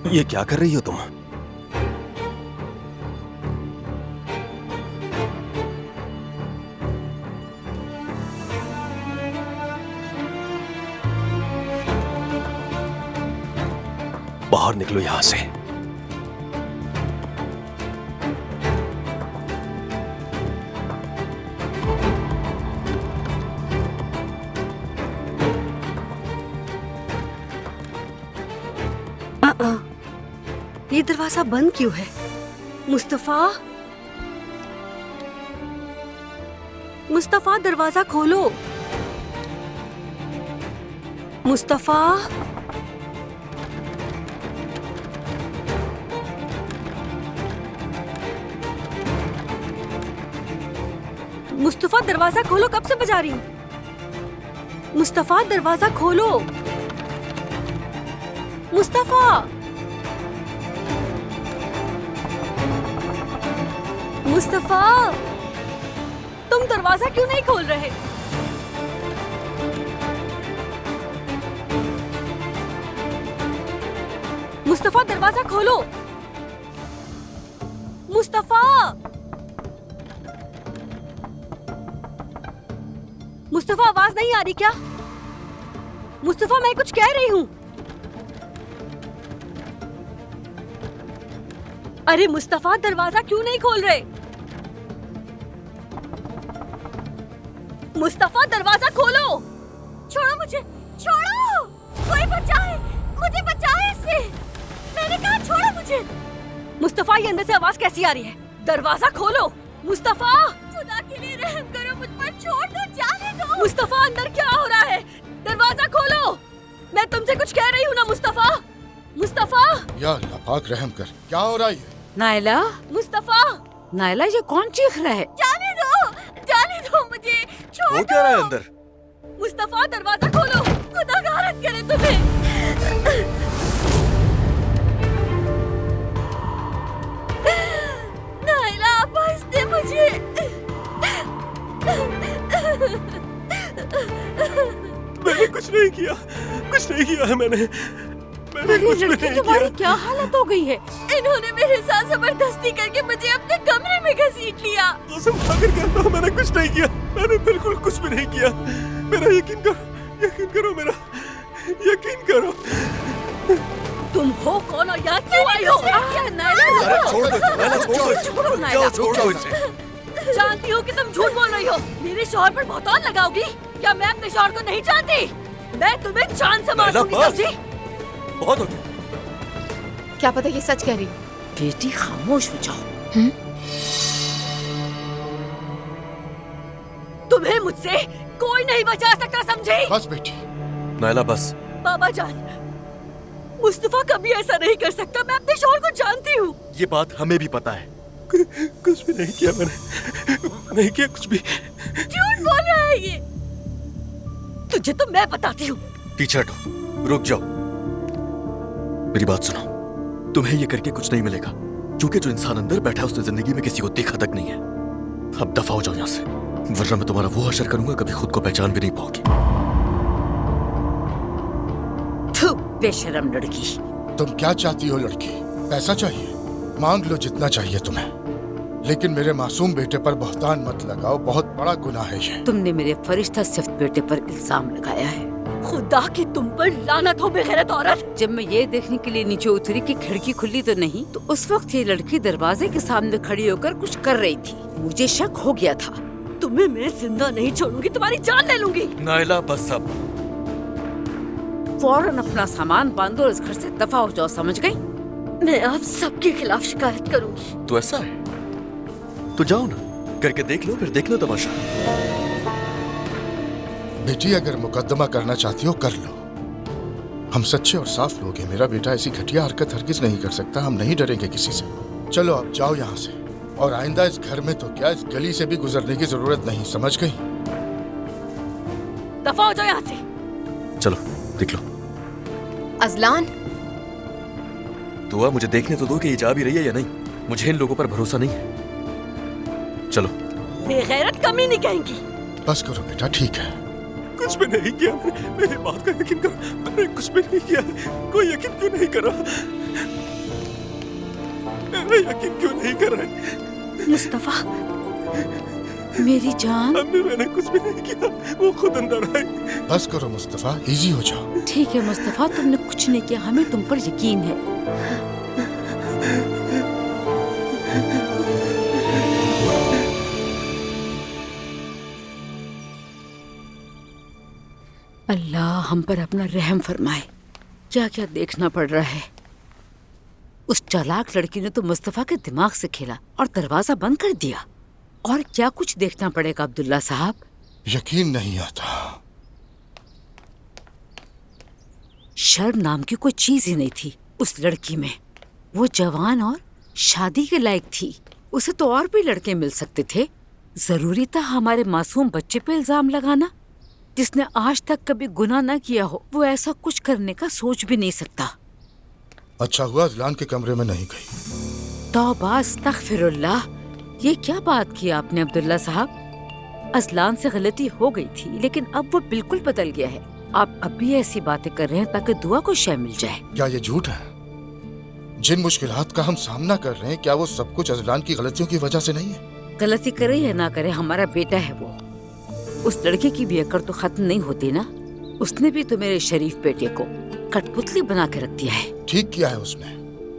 ये क्या कर रही हो तुम? बाहर निकलो यहां से। ये दरवाजा बंद क्यों है? मुस्तफा, मुस्तफा दरवाजा खोलो। मुस्तफा, मुस्तफा दरवाजा खोलो, कब से बजा रही हूं। मुस्तफा दरवाजा खोलो। मुस्तफा, मुस्तफा, तुम दरवाजा क्यों नहीं खोल रहे? मुस्तफा दरवाजा खोलो। मुस्तफा, मुस्तफा आवाज नहीं आ रही क्या? मुस्तफा, मैं कुछ कह रही हूं। अरे मुस्तफा, दरवाजा क्यों नहीं खोल रहे? मुस्तफा दरवाजा खोलो। छोड़ो मुझे, छोड़ो, कोई बचाए, मुझे बचाए इससे। मैंने कहा छोड़ो मुझे। मुस्तफा, ये अंदर से आवाज कैसी आ रही है? दरवाजा खोलो। मुस्तफा, खुदा के लिए रहम करो, मुझ पर छोड़ दो, जाने दो। मुस्तफा, अंदर क्या हो रहा है? दरवाजा खोलो। मैं तुमसे कुछ कह रही हूँ ना मुस्तफा। मुस्तफा, या अल्लाह पाक रहम कर, क्या हो रहा है? नायला, मुस्तफा, नायला, ये कौन चीख रहा है? जाने दो मुझे, छोड़ वो क्या रहा है अंदर? मुस्तफा, दरवाजा खोलो, खुदा गारत करे तुम्हें। नायला, बस दे मुझे। मैंने कुछ नहीं किया, कुछ नहीं किया है मैंने कुछ भी नहीं किया। तुम्हारी क्या हालत हो गई है? इन्होंने मेरे साथ जबरदस्ती करके मुझे अपने कमरे में घसीट लिया। कसम खाकर कहता हूँ, मैंने कुछ नहीं किया, मैंने बिल्कुल कुछ भी नहीं किया। मेरा यकीन करो, मेरा यकीन करो। तुम हो कौन और यहाँ क्यों आई हो? छोड़ दो, छोड़ो इसे। जानती हूँ कि तुम झूठ बोल रही हो। मेरे शौहर पर बहुतान लगाओगी? क्या मैं अपने शौहर को नहीं जानती? मैं तुम्हें जान से मार दूंगी, समझी? बहुत हो गया। क्या पता ये सच कह रही हो। बेटी खामोश हो जाओ। तुम्हें मुझसे कोई नहीं बचा सकता, समझी? बस बेटी। नायला बस। बाबा जान, मुस्तफा कभी ऐसा नहीं कर सकता। मैं अपने शौहर को जानती हूँ। ये बात हमें भी पता है। कुछ भी नहीं किया मैंने, नहीं किया कुछ भी। झूठ बोल रहा है ये। तुझे तो मैं बताती हूँ। पीछे हटो, रुक जाओ। मेरी बात सुनो, तुम्हें ये करके कुछ नहीं मिलेगा, क्योंकि जो इंसान अंदर बैठा है उसने जिंदगी में किसी को देखा तक नहीं है। अब दफा हो जाओ यहाँ से, वरना मैं तुम्हारा वो हशर करूंगा कभी खुद को पहचान भी नहीं पाओगी। थू, बेशरम लड़की। तुम क्या चाहती हो लड़की? पैसा चाहिए? मांग लो जितना चाहिए तुम्हें, लेकिन मेरे मासूम बेटे पर बहतान मत लगाओ, बहुत बड़ा गुनाह है ये। तुमने मेरे फरिश्ता सिफ्त बेटे पर इल्जाम लगाया है। खुदा की तुम पर लानत हो बेगैरत औरत। जब मैं ये देखने के लिए नीचे उतरी कि खिड़की खुली तो नहीं, तो उस वक्त ये लड़की दरवाजे के सामने खड़ी होकर कुछ कर रही थी। मुझे शक हो गया था। तुम्हें मैं जिंदा नहीं छोड़ूंगी, तुम्हारी जान ले लूंगी। नायला बस अब। फौरन अपना सामान बांधो और इस घर से दफा हो जाओ, समझ गई? मैं आप सबके खिलाफ शिकायत करूंगी। तो ऐसा है तो जाओ ना, करके देख लो, फिर देख लो तमाशा। बेटी अगर मुकदमा करना चाहती हो कर लो, हम सच्चे और साफ लोग हैं। मेरा बेटा ऐसी घटिया हरकत हरगिज नहीं कर सकता, हम नहीं डरेंगे किसी से। चलो अब जाओ यहाँ से, और आइंदा इस घर में तो क्या इस गली से भी गुजरने की जरूरत नहीं, समझ गई? दफा हो जाओ यहाँ से। चलो देख लो। अजलान, दुआ मुझे देखने तो दो कि ये जा भी रही है या नहीं। मुझे इन लोगों पर भरोसा नहीं है। चलो। बेगैरत कमी नहीं कहेंगी। बस करो बेटा, ठीक है। कुछ भी नहीं किया, मेरी बात का यकीन करो, मैंने कुछ भी नहीं किया। कोई यकीन क्यों नहीं कर रहा? मेरा यकीन क्यों नहीं कर रहा? मुस्तफा, मेरी जान। अम्मी, मैंने कुछ भी नहीं किया, वो खुद अंदर आई। बस करो मुस्तफा, इजी हो जाओ। ठीक है मुस्तफा, तुमने कुछ नहीं किया, हमें तुम पर यकीन है। अल्लाह हम पर अपना रहम फरमाए। क्या क्या देखना पड़ रहा है। उस चालाक लड़की ने तो मुस्तफा के दिमाग से खेला और दरवाजा बंद कर दिया। और क्या कुछ देखना पड़ेगा अब्दुल्ला साहब। यकीन नहीं आता। शर्म नाम की कोई चीज ही नहीं थी उस लड़की में। वो जवान और शादी के लायक थी। उसे तो और भी लड़के मिल सकते थे। जरूरी था हमारे मासूम बच्चे पे इल्जाम लगाना? जिसने आज तक कभी गुनाह न किया हो, वो ऐसा कुछ करने का सोच भी नहीं सकता। अच्छा हुआ अजलान के कमरे में नहीं गई। तौबा अस्तगफिरुल्लाह, ये क्या बात की आपने अब्दुल्ला साहब? अजलान से गलती हो गई थी, लेकिन अब वो बिल्कुल बदल गया है। आप अब भी ऐसी बातें कर रहे हैं ताकि दुआ को शय मिल जाए। क्या ये झूठ है? जिन मुश्किलात का हम सामना कर रहे हैं, क्या वो सब कुछ अजलान की गलतियों की वजह से नहीं है? गलती करे या ना करे, हमारा बेटा है वो। उस लड़के की भी अकड़ तो खत्म नहीं होती ना। उसने भी तो मेरे शरीफ बेटे को कठपुतली बना के रख दिया है। ठीक किया है उसने।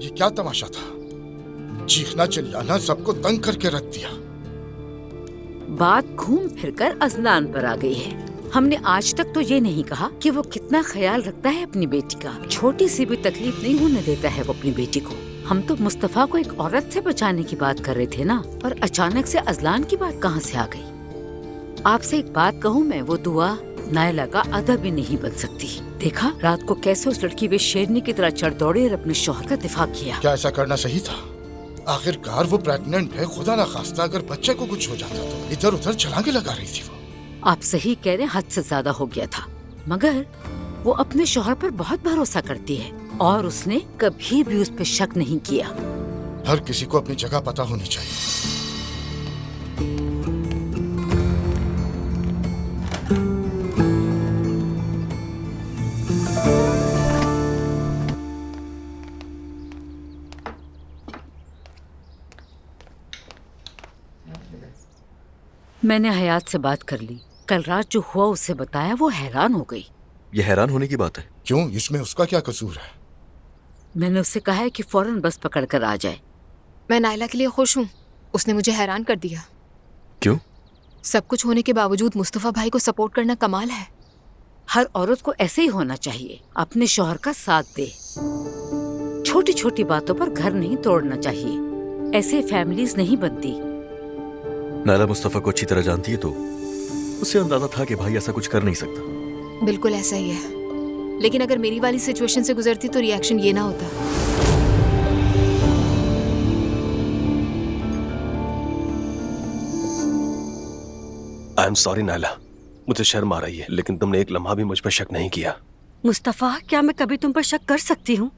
ये क्या तमाशा था? चीखना चिल्लाना सबको तंग करके रख दिया। बात घूम फिरकर अजलान पर आ गई है। हमने आज तक तो ये नहीं कहा कि वो कितना ख्याल रखता है अपनी बेटी का। छोटी सी भी तकलीफ नहीं होने देता है वो अपनी बेटी को। हम तो मुस्तफा को एक औरत से बचाने की बात कर रहे थे ना, और अचानक से अजलान की बात कहाँ से आ गई? आपसे एक बात कहूँ मैं, वो दुआ नायला का अदब भी नहीं बन सकती। देखा रात को कैसे उस लड़की पे शेरनी की तरह चढ़ दौड़े और अपने शौहर का दिफा किया। क्या ऐसा करना सही था? आखिरकार वो प्रेग्नेंट है। खुदा ना खास्ता अगर बच्चे को कुछ हो जाता तो इधर उधर छलांगे लगा रही थी वो। आप सही कह रहे, हद से ज्यादा हो गया था। मगर वो अपने शौहर पर बहुत भरोसा करती है और उसने कभी भी उस पर शक नहीं किया। हर किसी को अपनी जगह पता होनी चाहिए। मैंने हयात से बात कर ली। कल रात जो हुआ उसे बताया, वो हैरान हो गई। ये हैरान होने की बात है? क्यों, इसमें उसका क्या कसूर है? मैंने उससे कहा है कि फौरन बस पकड़ कर आ जाए। मैं नायला के लिए खुश हूँ। उसने मुझे हैरान कर दिया। क्यों? सब कुछ होने के बावजूद मुस्तफा भाई को सपोर्ट करना कमाल है। हर औरत को ऐसे ही होना चाहिए, अपने शौहर का साथ दे। छोटी छोटी बातों पर घर नहीं तोड़ना चाहिए। ऐसे फैमिलीज नहीं बनती। नायला मुस्तफा को अच्छी तरह जानती है, तो उसे अंदाजा था कि भाई ऐसा कुछ कर नहीं सकता। बिल्कुल ऐसा ही है, लेकिन अगर मेरी वाली सिचुएशन से गुजरती तो रिएक्शन ये ना होता। आई एम सॉरी नायला, मुझे शर्म आ रही है, लेकिन तुमने एक लम्हा भी मुझ पर शक नहीं किया। मुस्तफा, क्या मैं कभी तुम पर शक कर सकती हूँ?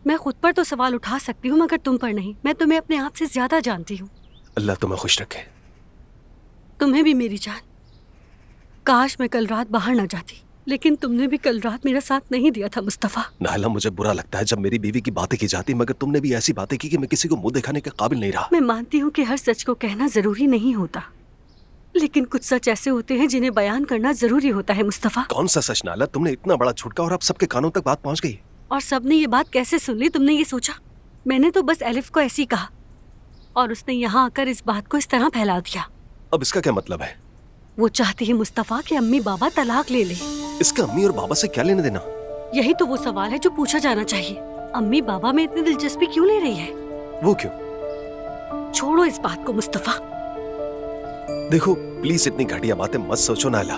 मैं खुद पर तो सवाल उठा सकती हूँ मगर तुम पर नहीं। मैं तुम्हें अपने आप से ज्यादा जानती हूँ। अल्लाह तुम्हें खुश रखे। तुम्हें भी मेरी जान। काश मैं कल रात बाहर ना जाती, लेकिन तुमने भी कल रात मेरा साथ नहीं दिया था मुस्तफा। नायला, मुझे बुरा लगता है जब मेरी बीवी की बातें की जाती, मगर तुमने भी ऐसी बातें की कि मैं किसी को मुंह दिखाने के काबिल नहीं रहा। मैं मानती हूँ कि हर सच को कहना जरूरी नहीं होता, लेकिन कुछ सच ऐसे होते हैं जिन्हें बयान करना जरूरी होता है मुस्तफा। कौन सा सच नायला? तुमने इतना बड़ा झूठ और अब सबके कानों तक बात पहुंच गई। और सबने ये बात कैसे सुन ली? तुमने ये सोचा? मैंने तो बस एलिफ को ऐसे ही कहा और उसने यहाँ आकर इस बात को इस तरह फैला दिया। अब इसका क्या मतलब है? वो चाहती है मुस्तफा कि अम्मी बाबा तलाक ले ले। इसका अम्मी और बाबा से क्या लेने देना? यही तो वो सवाल है जो पूछा जाना चाहिए। अम्मी बाबा में इतनी दिलचस्पी क्यों ले रही है? वो क्यों? छोड़ो इस बात को मुस्तफा। देखो प्लीज इतनी घटिया बातें मत सोचो नायला।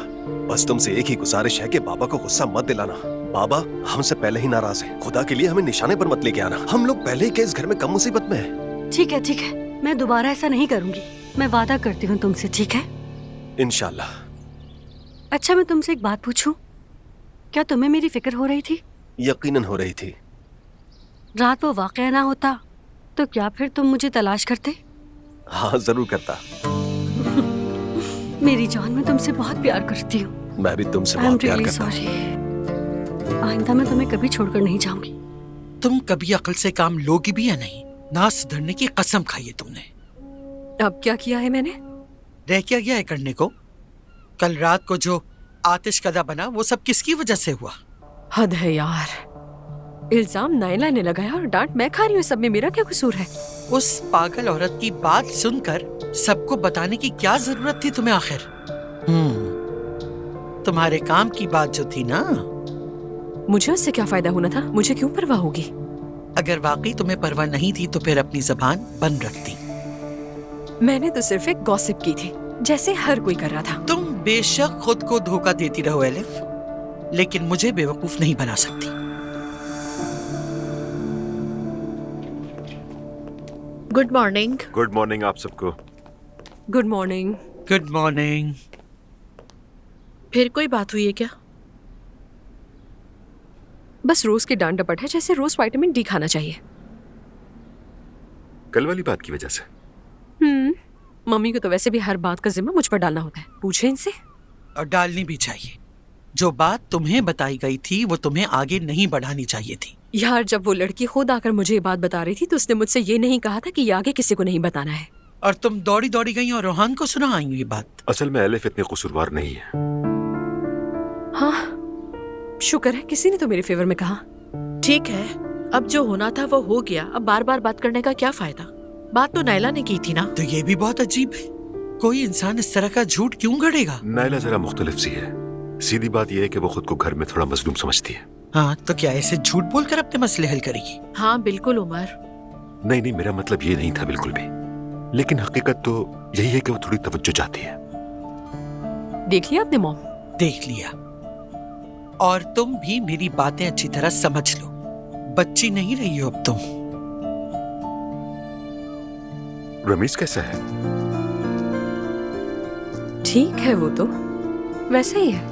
बस तुमसे एक ही गुजारिश है कि बाबा को गुस्सा मत दिलाना। बाबा हमसे पहले ही नाराज है। खुदा के लिए हमें निशाने पर मत लेके आना। हम लोग पहले ही के इस घर में कम मुसीबत में हैं। ठीक है, मैं दोबारा ऐसा नहीं करूंगी। मैं वादा करती हूँ तुमसे, ठीक है? इंशाल्लाह। अच्छा, मैं तुमसे एक बात पूछूं? क्या तुम्हें मेरी फिक्र हो रही थी? यकीनन हो रही थी। रात वो वाकया ना होता तो क्या फिर तुम मुझे तलाश करते? हाँ जरूर करता। मेरी जान, मैं तुमसे बहुत प्यार करती हूँ। मैं भी तुमसे बहुत प्यार करता हूँ। आइंदा मैं तुम्हें कभी छोड़कर नहीं जाऊंगी। तुम कभी अकल से काम लोगी भी या नहीं? ना सुधरने की कसम खाई है तुमने। अब क्या किया है मैंने? रह क्या गया है करने को? कल रात को जो आतिश कदा बना वो सब किसकी वजह से हुआ? हद है यार। इल्जाम नायला ने लगाया और डांट मैं खा रही हूँ। सब में मेरा क्या कसूर है? उस पागल औरत की बात सुनकर सबको बताने की क्या जरूरत थी तुम्हें आखिर? तुम्हारे काम की बात जो थी ना, मुझे उससे क्या फायदा होना था? मुझे क्यों परवाह होगी? अगर वाकई तुम्हें परवाह नहीं थी तो फिर अपनी जबान बंद रखती। मैंने तो सिर्फ एक गॉसिप की थी, जैसे हर कोई कर रहा था। तुम बेशक खुद को धोखा देती रहो एलिफ, लेकिन मुझे बेवकूफ नहीं बना सकती। Good morning. गुड मॉर्निंग आप सबको। Good morning. Good morning. फिर कोई बात हुई है क्या? बस रोज की डांट डपट है, जैसे रोज विटामिन डी खाना चाहिए। कल वाली बात की वजह से? मम्मी को तो वैसे भी हर बात का जिम्मा मुझ पर डालना होता है। पूछे इनसे। और डालनी भी चाहिए। जो बात तुम्हें बताई गई थी वो तुम्हें आगे नहीं बढ़ानी चाहिए थी। यार, जब वो लड़की खुद आकर मुझे ये बात बता रही थी तो उसने मुझसे ये नहीं कहा था कि ये आगे किसी को नहीं बताना है। और तुम दौड़ी दौड़ी गई और रोहान को सुना आई ये बात। असल में एलिफ इतनी कसूरवार नहीं है। हाँ, शुक्र है किसी ने तो मेरे फेवर में कहा। ठीक है, अब जो होना था वो हो गया। अब बार बार बात करने का क्या फायदा? बात तो नायला ने की थी ना। तो ये भी बहुत अजीब है। कोई इंसान इस तरह का झूठ क्यों गढ़ेगा? नायला जरा मुख्तलिफ सी है। सीधी बात यह है कि वो खुद को घर में थोड़ा मजलूम समझती है। हाँ, तो क्या ऐसे झूठ बोलकर अपने मसले हल करेगी? हाँ बिल्कुल उमर। नहीं, मेरा मतलब ये नहीं था बिल्कुल भी। लेकिन हकीकत तो यही है कि वो थोड़ी तवज्जो चाहती है। देख लिया आपने मॉम? देख लिया। और तुम भी मेरी बातें अच्छी तरह समझ लो। बच्ची नहीं रही हो अब तुम। रमीज कैसा है? ठीक है, वो तो वैसे ही है।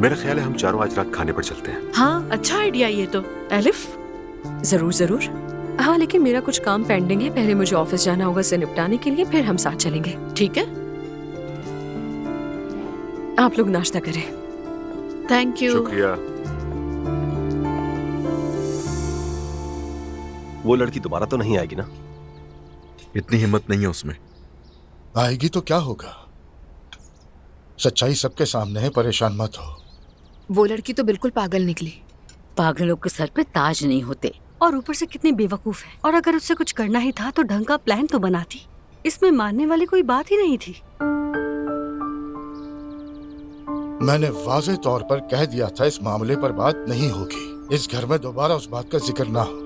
मेरा ख्याल है हम चारों आज रात खाने पर चलते हैं। हाँ, अच्छा आइडिया ये तो। एलिफ? जरूर जरूर। हाँ, लेकिन मेरा कुछ काम पेंडिंग है। पहले मुझे ऑफिस जाना होगा इसे निपटाने के लिए, फिर हम साथ चलेंगे। ठीक है, आप लोग नाश्ता करें। Thank you. शुक्रिया। वो लड़की दोबारा तो नहीं आएगी ना? इतनी हिम्मत नहीं है उसमें। आएगी तो क्या होगा? सच्चाई सबके सामने है, परेशान मत हो। वो लड़की तो बिल्कुल पागल निकली। पागलों के सर पे ताज नहीं होते। और ऊपर से कितनी बेवकूफ है। और अगर उससे कुछ करना ही था तो ढंग का प्लान तो बनाती। इसमें मानने वाली कोई बात ही नहीं थी। मैंने वाज़ेह तौर पर कह दिया था इस मामले पर बात नहीं होगी। इस घर में दोबारा उस बात का जिक्र ना हो।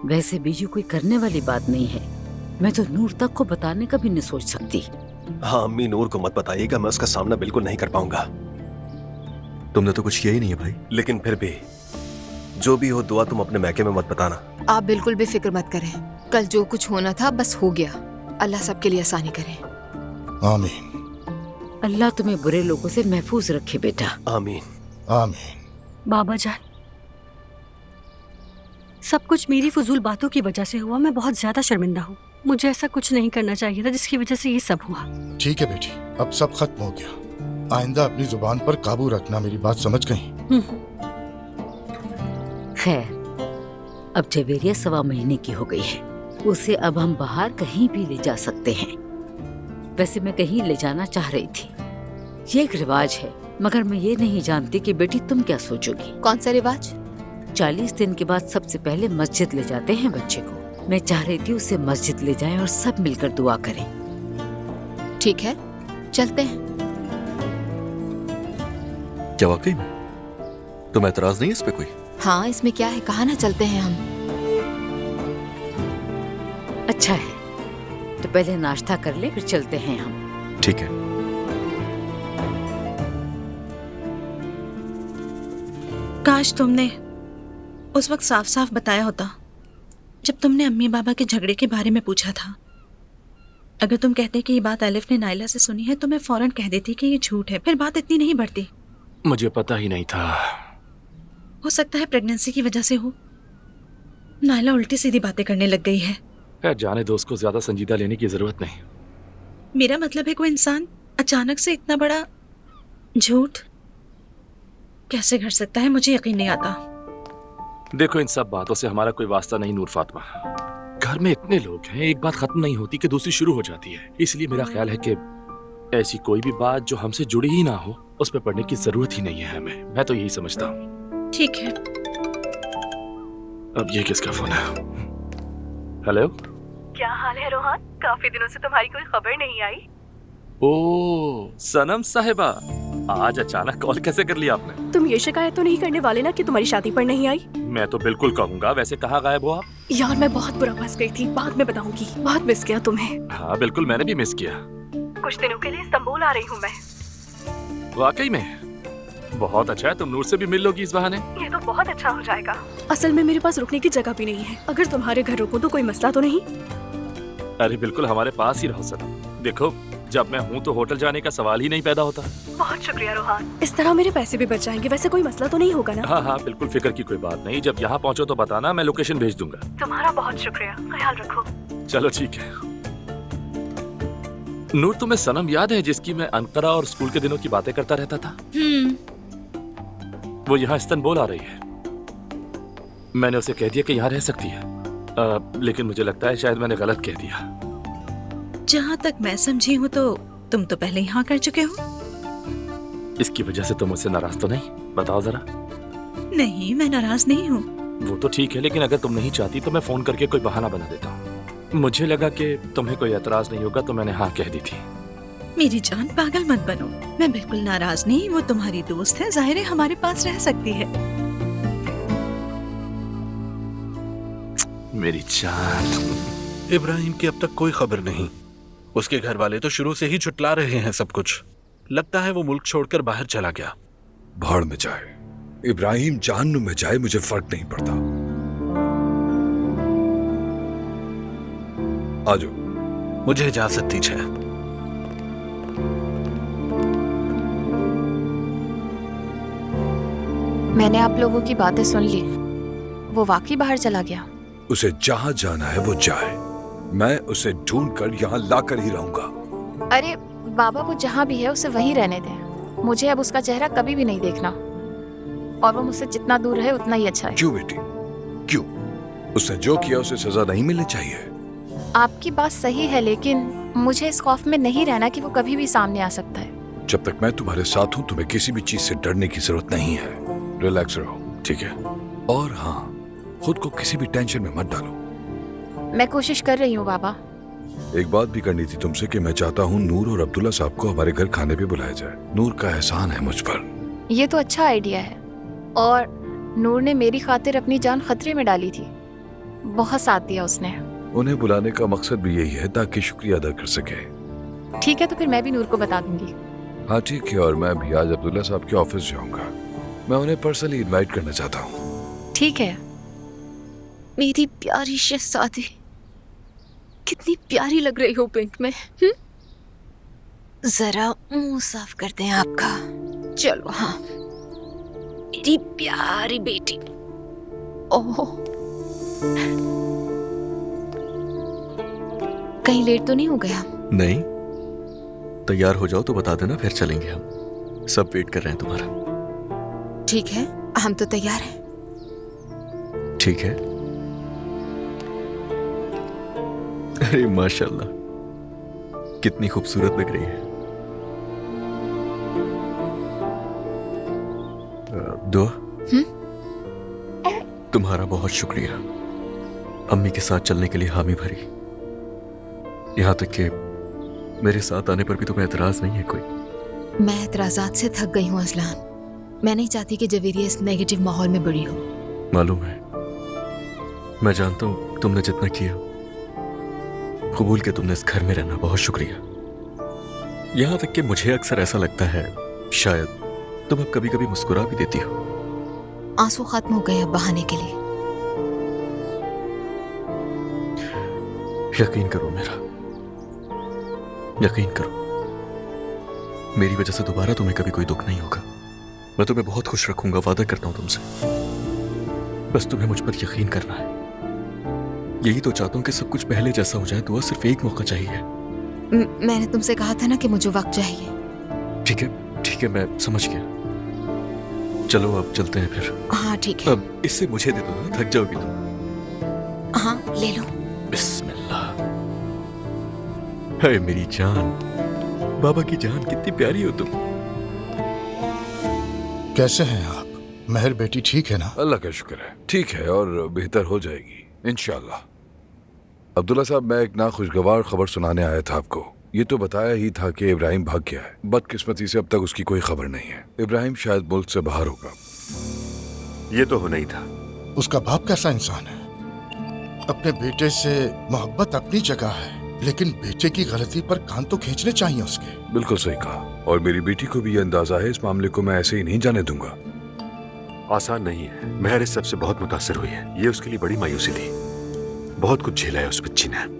वैसे भी ये कोई करने वाली बात नहीं है। मैं तो नूर तक को बताने का भी नहीं सोच सकती। हाँ अम्मी, नूर को मत बताइएगा। मैं उसका सामना बिल्कुल नहीं कर पाऊंगा। तुमने तो कुछ किया ही नहीं है भाई। लेकिन फिर भी जो भी हो, दुआ तुम अपने मैके में मत बताना। आप बिल्कुल भी फिक्र मत करें। कल जो कुछ होना था बस हो गया। अल्लाह सबके लिए आसानी करे। आमीन। अल्लाह तुम्हें बुरे लोगों से महफूज रखे बेटा। आमीन। आमीन। बाबा जान, सब कुछ मेरी फजूल बातों की वजह से हुआ। मैं बहुत ज्यादा शर्मिंदा हूँ। मुझे ऐसा कुछ नहीं करना चाहिए था जिसकी वजह से ये सब हुआ। ठीक है बेटी, अब सब खत्म हो गया। आइंदा अपनी जुबान पर काबू रखना, मेरी बात समझ गई? खैर, अब जवेरिया 1.25 महीने की हो गई है। उसे अब हम बाहर कहीं भी ले जा सकते हैं। वैसे मैं कहीं ले जाना चाह रही थी, ये एक रिवाज है, मगर मैं ये नहीं जानती कि बेटी तुम क्या सोचोगी। कौन सा रिवाज? 40 दिन के बाद सबसे पहले मस्जिद ले जाते हैं बच्चे को। मैं चाह रही थी उसे मस्जिद ले जाएं और सब मिलकर दुआ करें। ठीक है, चलते हैं। क्या वाकई में? तुम एतराज नहीं है इस पे कोई? हाँ, इसमें क्या है, कहा ना चलते हैं हम। अच्छा है, तो पहले नाश्ता कर ले, फिर चलते हैं हम। ठीक है। काश तुमने उस वक्त साफ साफ बताया होता जब तुमने अम्मी बाबा के झगड़े के बारे में पूछा था। अगर तुम कहते कि ये बात अलिफ ने नाइला से सुनी है तो मैं फौरन कह देती कि ये झूठ है, फिर बात इतनी नहीं बढ़ती। मुझे पता ही नहीं था। हो सकता है प्रेगनेंसी की वजह से हो। नाइला उल्टी सीधी बातें करने लग गई है। खैर, जाने दो, उसको ज्यादा संजीदा लेने की जरूरत नहीं। मेरा मतलब है कोई इंसान अचानक से इतना बड़ा झूठ कैसे कर सकता है, मुझे यकीन नहीं आता। देखो, इन सब बातों से हमारा कोई वास्ता नहीं नूर फातिमा। घर में इतने लोग हैं, एक बात खत्म नहीं होती कि दूसरी शुरू हो जाती है। इसलिए मेरा ख्याल है कि ऐसी कोई भी बात जो हमसे जुड़ी ही ना हो उस पर पढ़ने की जरूरत ही नहीं है हमें। मैं तो यही समझता हूँ। ठीक है। अब ये किसका फोन है? हेलो, क्या हाल है रोहान? काफी दिनों से तुम्हारी कोई खबर नहीं आई। ओ सनम साहिबा, आज अचानक कॉल कैसे कर लिया आपने? तुम ये शिकायत तो नहीं करने वाले ना कि तुम्हारी शादी पर नहीं आई? मैं तो बिल्कुल कहूँगा। वैसे कहाँ गायब हो आप? यार, मैं बहुत बुरा फंस गई थी, बाद में बताऊंगी। बहुत मिस किया तुम्हें। हाँ बिल्कुल, मैंने भी मिस किया। कुछ दिनों के लिए इस्तांबुल आ रही हूँ मैं। वाकई में? बहुत अच्छा है, तुम नूर से भी मिल लोगी इस बहाने। ये तो बहुत अच्छा हो जाएगा। असल में मेरे पास रुकने की जगह भी नहीं है। अगर तुम्हारे घर रुकूं तो कोई मसला तो नहीं? अरे बिल्कुल, हमारे पास ही रहो सनम। देखो, जब मैं हूँ तो होटल जाने का सवाल ही नहीं पैदा होता। बहुत शुक्रिया रोहान, इस तरह मेरे पैसे भी बच जाएंगे। वैसे कोई मसला तो नहीं होगा ना? हाँ हाँ बिल्कुल, फिक्र की कोई बात नहीं। जब यहाँ पहुँचो तो बताना, मैं लोकेशन भेज दूंगा। तुम्हारा बहुत शुक्रिया, ख्याल रखो। चलो ठीक है। नूर, तुम्हें सनम याद है जिसकी मैं अनकरा और स्कूल के दिनों की बातें करता रहता था? वो यहाँ इस्तांबुल आ रही है। मैंने उसे कह दिया कि यहाँ रह सकती है, लेकिन मुझे लगता है शायद मैंने गलत कह दिया। जहाँ तक मैं समझी हूँ तो तुम तो पहले यहाँ कर चुके हो। इसकी वजह से तुम मुझसे नाराज तो नहीं? बताओ जरा। नहीं, मैं नाराज नहीं हूँ। वो तो ठीक है, लेकिन अगर तुम नहीं चाहती तो मैं फोन करके कोई बहाना बना देता हूँ। मुझे लगा कि तुम्हें कोई एतराज नहीं होगा तो मैंने हाँ कह दी थी। मेरी जान, पागल मत बनो। मैं बिल्कुल नाराज नहीं। वो तुम्हारी दोस्त है, जाहिर है हमारे पास रह सकती है। मेरी जान। इब्राहिम की अब तक कोई खबर नहीं। उसके घर वाले तो शुरू से ही छुटला रहे हैं सब कुछ। लगता है वो मुल्क छोड़कर बाहर चला गया। भाड़ में जाए, इब्राहिम जहन्नुम में जाए, मुझे फर्क नहीं पड़ता। आजो। मुझे इजाजत दीजिए। मैंने आप लोगों की बातें सुन ली। वो वाकई बाहर चला गया? उसे जहां जाना है वो जाए। मैं उसे ढूंढकर यहाँ लाकर ही रहूंगा। अरे बाबा, वो जहाँ भी है उसे वहीं रहने दें। मुझे अब उसका चेहरा कभी भी नहीं देखना, और वो मुझसे जितना दूर रहे उतना ही अच्छा है। क्यों बेटी, क्यों? उसने जो किया उसे सजा नहीं मिलनी चाहिए? आपकी बात सही है, लेकिन मुझे इस खौफ में नहीं रहना कि वो कभी भी सामने आ सकता है। जब तक मैं तुम्हारे साथ हूँ तुम्हें किसी भी चीज से डरने की जरूरत नहीं है। रिलैक्स रहो, ठीक है? और हाँ, खुद को किसी भी टेंशन में मत डालो। मैं कोशिश कर रही हूँ बाबा। एक बात भी करनी थी तुमसे कि मैं चाहता हूँ नूर और अब्दुल्ला साहब को हमारे घर खाने पे बुलाया जाए। नूर का एहसान है मुझ पर। ये तो अच्छा आइडिया है, और नूर ने मेरी खातिर अपनी जान खतरे में डाली थी। बहुत साथ दिया उसने। उन्हें बुलाने का मकसद भी यही है ताकि शुक्रिया अदा कर सके। ठीक है, तो फिर मैं भी नूर को बता दूंगी। हाँ ठीक है, और मैं भी आज अब्दुल्ला साहब के ऑफिस जाऊंगा। मैं उन्हें पर्सनली इनवाइट करना चाहता हूँ। ठीक है। मेरी प्यारी शहजादी, कितनी प्यारी लग रही हो पिंक में। जरा मुंह साफ करते हैं आपका। चलो। हाँ, मेरी प्यारी बेटी। ओह, कहीं लेट तो नहीं हो गया? नहीं, तैयार हो जाओ तो बता देना, फिर चलेंगे हम। सब वेट कर रहे हैं तुम्हारा। ठीक है, हम तो तैयार हैं। ठीक है। अरे माशाल्लाह, कितनी खूबसूरत लग रही है। दुआ, तुम्हारा बहुत शुक्रिया अम्मी के साथ चलने के लिए हामी भरी। यहां तक कि मेरे साथ आने पर भी तुम्हें एतराज नहीं है कोई? मैं एतराजात से थक गई हूँ अजलान। मैं नहीं चाहती कि जवेरिया इस नेगेटिव माहौल में बड़ी हो। मालूम है, मैं जानता हूं तुमने जितना किया, कबूल के तुमने इस घर में रहना, बहुत शुक्रिया। यहां तक कि मुझे अक्सर ऐसा लगता है शायद तुम अब कभी कभी मुस्कुरा भी देती हो। आंसू खत्म हो गए अब बहाने के लिए। यकीन करो मेरा, यकीन करो, मेरी वजह से दोबारा तुम्हें कभी कोई दुख नहीं होगा। मैं तुम्हें बहुत खुश रखूंगा, वादा करता हूं तुमसे। बस तुम्हें मुझ पर यकीन करना है। यही तो चाहता हूं कि सब कुछ पहले जैसा हो जाए। दुआ, सिर्फ एक मौका चाहिए। मैंने तुमसे कहा था ना कि मुझे वक्त चाहिए। ठीक है, मैं समझ गया। चलो अब चलते हैं फिर। हाँ ठीक है। अब इससे मुझे दे दो ना, थक जाओगी तुम। हाँ ले लो। बिस्मिल्लाह। हाय मेरी जान, बाबा की जान, कितनी प्यारी हो तुम। कैसे हैं आप? महर बेटी ठीक है ना? अल्लाह का शुक्र है, ठीक है और बेहतर हो जाएगी इंशाल्लाह। अब्दुल्ला साहब, मैं एक नाखुशगवार खबर सुनाने आया था आपको। ये तो बताया ही था कि इब्राहिम भाग गया है। बदकिस्मती से अब तक उसकी कोई खबर नहीं है। इब्राहिम शायद मुल्क से बाहर होगा। ये तो होना ही था। उसका बाप कैसा इंसान है? अपने बेटे से मोहब्बत अपनी जगह है, लेकिन बेटे की गलती पर कान तो खींचने चाहिए उसके। बिल्कुल सही कहा, और मेरी बेटी को भी ये अंदाजा है, इस मामले को मैं ऐसे ही नहीं जाने दूंगा। आसान नहीं है। महर इस सबसे बहुत मुतासर हुई है। ये उसके लिए बड़ी मायूसी थी। बहुत कुछ झेला है उस बच्ची ने।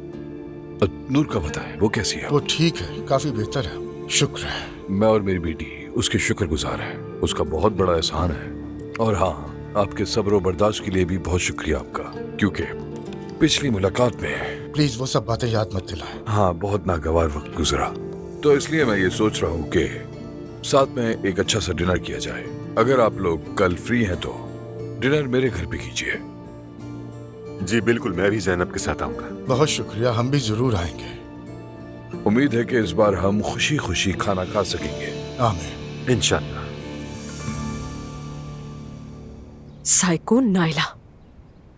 नूर का बताएं, वो कैसी है? वो ठीक है, काफी बेहतर है, शुक्र है। मैं और मेरी बेटी उसके शुक्रगुजार हैं। उसका बहुत बड़ा एहसान है। और हाँ, आपके सब्र और बर्दाश्त के लिए भी बहुत शुक्रिया आपका, क्योंकि पिछली मुलाकात में प्लीज वो सब बातें याद मत दिलाएं। हाँ, बहुत नागवार वक्त गुजरा, तो इसलिए मैं ये सोच रहा हूँ कि साथ में एक अच्छा सा डिनर किया जाए। अगर आप लोग कल फ्री हैं तो डिनर मेरे घर पे कीजिए। जी बिल्कुल, मैं भी ज़ैनब के साथ आऊंगा। बहुत शुक्रिया, हम भी जरूर आएंगे। उम्मीद है कि इस बार हम खुशी खुशी खाना खा सकेंगे। आमीन। इंशाल्लाह। साइको नाइला,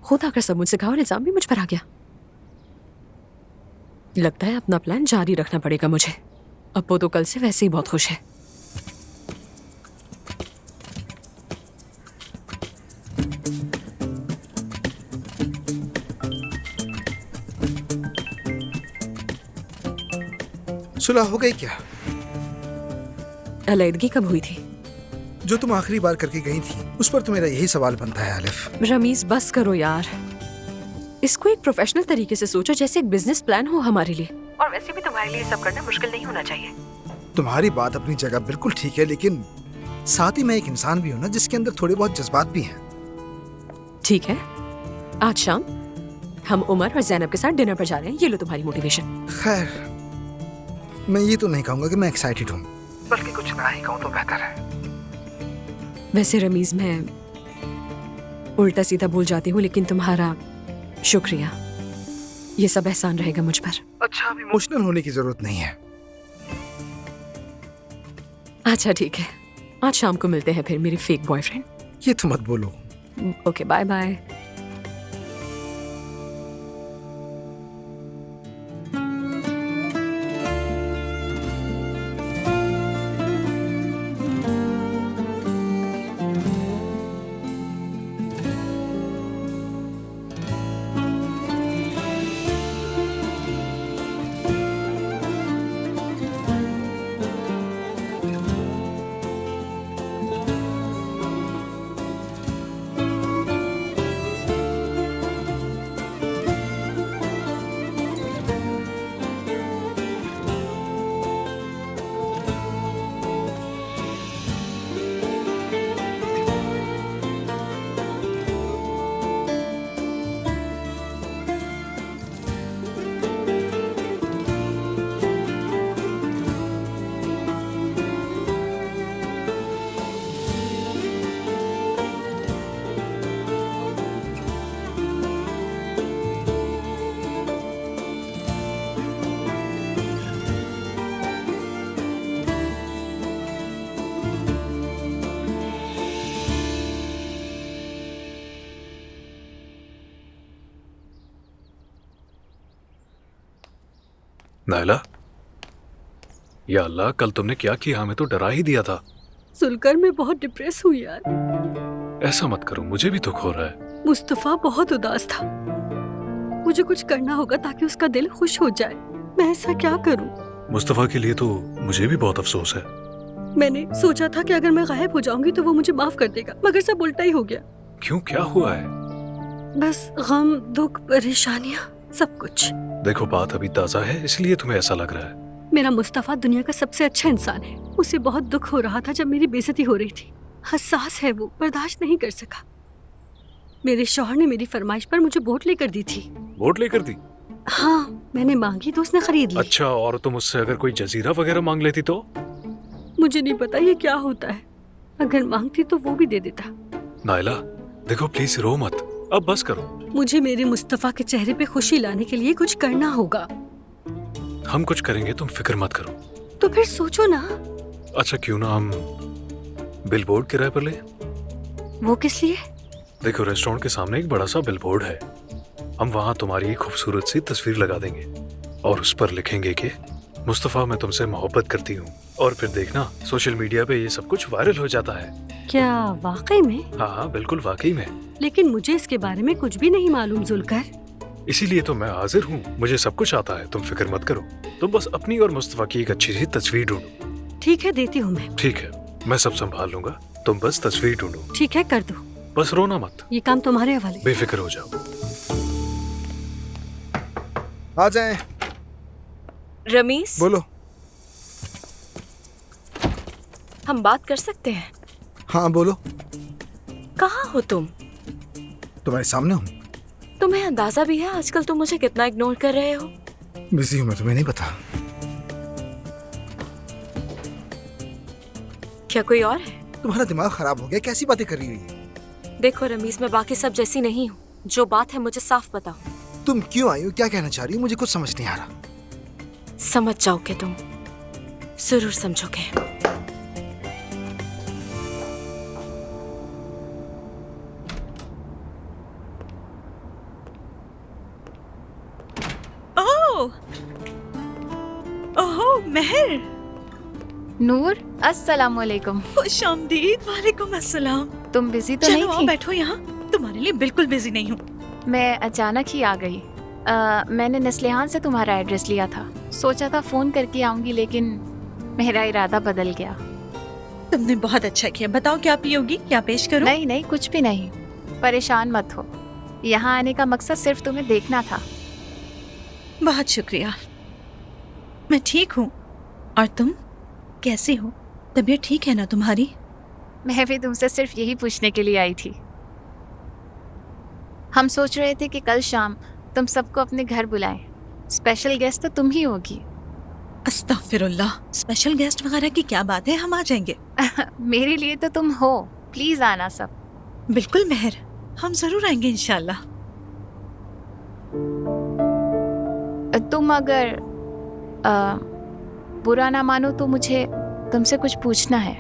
खुदा का सब मुझसे कहा और इल्जाम भी मुझ पर आ गया। लगता है अपना प्लान जारी रखना पड़ेगा मुझे। अप्पो तो कल से वैसे ही बहुत खुश है। सुलह हो गई क्या? अलैदगी कब हुई थी? जो तुम आखिरी बार करके गई थी, उस पर तो मेरा यही सवाल बनता है आलिफ। रमीज बस करो यार, इसको एक प्रोफेशनल तरीके से सोचो, जैसे एक बिजनेस प्लान हो हमारे लिए। और वैसे भी तुम्हारे लिए सब करना मुश्किल नहीं होना चाहिए। तुम्हारी बात अपनी जगह बिल्कुल ठीक है, लेकिन साथ ही मैं एक इंसान भी हूँ ना, जिसके अंदर थोड़े बहुत जज्बात भी हैं। ठीक है, आज शाम हम उमर और जैनब के साथ डिनर पर जा रहे हैं। ये लो तुम्हारी मोटिवेशन। खैर, मैं ये तो नहीं कहूँगा कि मैं एक्साइटेड हूँ, बल्कि कुछ ना ही कहूँ तो बेहतर है। वैसे रमीज, मैं उल्टा सीधा भूल जाती हूँ, लेकिन तुम्हारा शुक्रिया, ये सब एहसान रहेगा मुझ पर। अच्छा, अब इमोशनल होने की जरूरत नहीं है। अच्छा ठीक है, आज शाम को मिलते हैं फिर, मेरी फेक बॉयफ्रेंड। ये तो मत बोलो। Okay, bye bye. नायला, या अल्लाह, कल तुमने क्या किया? हमें तो डरा ही दिया था। सुनकर मैं बहुत डिप्रेस हुई यार। ऐसा मत करो, मुझे भी दुख हो रहा है। मुस्तफा बहुत उदास था। मुझे कुछ करना होगा ताकि उसका दिल खुश हो जाए। मैं ऐसा क्या करूं? मुस्तफा के लिए तो मुझे भी बहुत अफसोस है। मैंने सोचा था कि अगर मैं गायब हो जाऊंगी तो वो मुझे माफ कर देगा, मगर सब उल्टा ही हो गया। क्यों, क्या हुआ है? बस गम, दुख, परेशानियां, सब कुछ। देखो, बात अभी ताजा है इसलिए तुम्हें ऐसा लग रहा है। मेरा मुस्तफा दुनिया का सबसे अच्छा इंसान है। उसे बहुत दुख हो रहा था जब मेरी बेइज्जती हो रही थी। हसास है वो, बर्दाश्त नहीं कर सका। मेरे शौहर ने मेरी फरमाइश पर मुझे बोट लेकर दी थी। बोट लेकर दी? हाँ, मैंने मांगी तो उसने खरीद ली। अच्छा, और तुम उससे अगर कोई जजीरा वगैरह मांग लेती तो? मुझे नहीं पता ये क्या होता है। अगर मांगती तो वो भी दे देता। नायला, देखो प्लीज रो मत, अब बस करो। मुझे मेरे मुस्तफा के चेहरे पे खुशी लाने के लिए कुछ करना होगा। हम कुछ करेंगे, तुम फिक्र मत करो। तो फिर सोचो ना। अच्छा, क्यों ना हम बिलबोर्ड किराए पर लें? वो किस लिए? देखो, रेस्टोरेंट के सामने एक बड़ा सा बिलबोर्ड है। हम वहाँ तुम्हारी एक खूबसूरत सी तस्वीर लगा देंगे और उस पर लिखेंगे कि मुस्तफा, मैं तुमसे मोहब्बत करती हूँ। और फिर देखना, सोशल मीडिया पे ये सब कुछ वायरल हो जाता है। क्या वाकई में? हाँ, बिल्कुल वाकई में। लेकिन मुझे इसके बारे में कुछ भी नहीं मालूम जुलकर। इसीलिए तो मैं हाजिर हूँ, मुझे सब कुछ आता है, तुम फिक्र मत करो। तुम बस अपनी और मुस्तफा की एक अच्छी सी तस्वीर ढूंढो। ठीक है, देती हूँ मैं। ठीक है, मैं सब संभाल लूंगा, तुम बस तस्वीर ढूंढो। ठीक है, कर दो। बस रोना मत। ये काम तुम्हारे हवाले। बेफिक्र हो जाओ। आ जाएं। रमीज, बोलो। हम बात कर सकते हैं? हाँ बोलो। कहाँ हो तुम? तुम्हारे सामने हूँ। तुम्हें अंदाजा भी है आजकल तुम मुझे कितना इग्नोर कर रहे हो? बिजी हूँ मैं, तुम्हें नहीं पता? क्या कोई और है? तुम्हारा दिमाग खराब हो गया, कैसी बातें कर रही है? देखो रमीज, मैं बाकी सब जैसी नहीं हूँ। जो बात है मुझे साफ बताओ। तुम क्यों आई हो, क्या कहना चाह रही हो? मुझे कुछ समझ नहीं आ रहा। समझ जाओगे तुम, जरूर समझोगे। ओह महर। नूर, अस्सलाम वालेकुम। खुशामदीद। वालेकुम अस्सलाम। तुम बिजी तो नहीं चलो आओ, थी? बैठो यहाँ। तुम्हारे लिए बिल्कुल बिजी नहीं हूँ। मैं अचानक ही आ गई। मैंने नस्लिहान से तुम्हारा एड्रेस लिया था। सोचा था फोन करके आऊंगी, लेकिन मेरा इरादा बदल गया। तुमने बहुत अच्छा किया। बताओ क्या पियोगी, क्या पेश करूं? नहीं नहीं, कुछ भी नहीं। परेशान मत हो, यहाँ आने का मकसद सिर्फ तुम्हें देखना था। बहुत शुक्रिया। मैं ठीक हूँ। और तुम कैसी हो? तबीयत ठीक है ना तुम्हारी? मैं भी तुमसे सिर्फ यही पूछने के लिए आई थी। हम सोच रहे थे कि कल शाम तुम सबको अपने घर बुलाएं। स्पेशल गेस्ट तो तुम ही होगी। अस्तगफिरुल्लाह, स्पेशल गेस्ट वगैरह की क्या बात है, हम आ जाएंगे। मेरे लिए तो तुम हो, प्लीज आना सब। बिल्कुल महर, हम जरूर आएंगे इंशाल्लाह। तुम अगर बुरा ना मानो तो मुझे तुमसे कुछ पूछना है।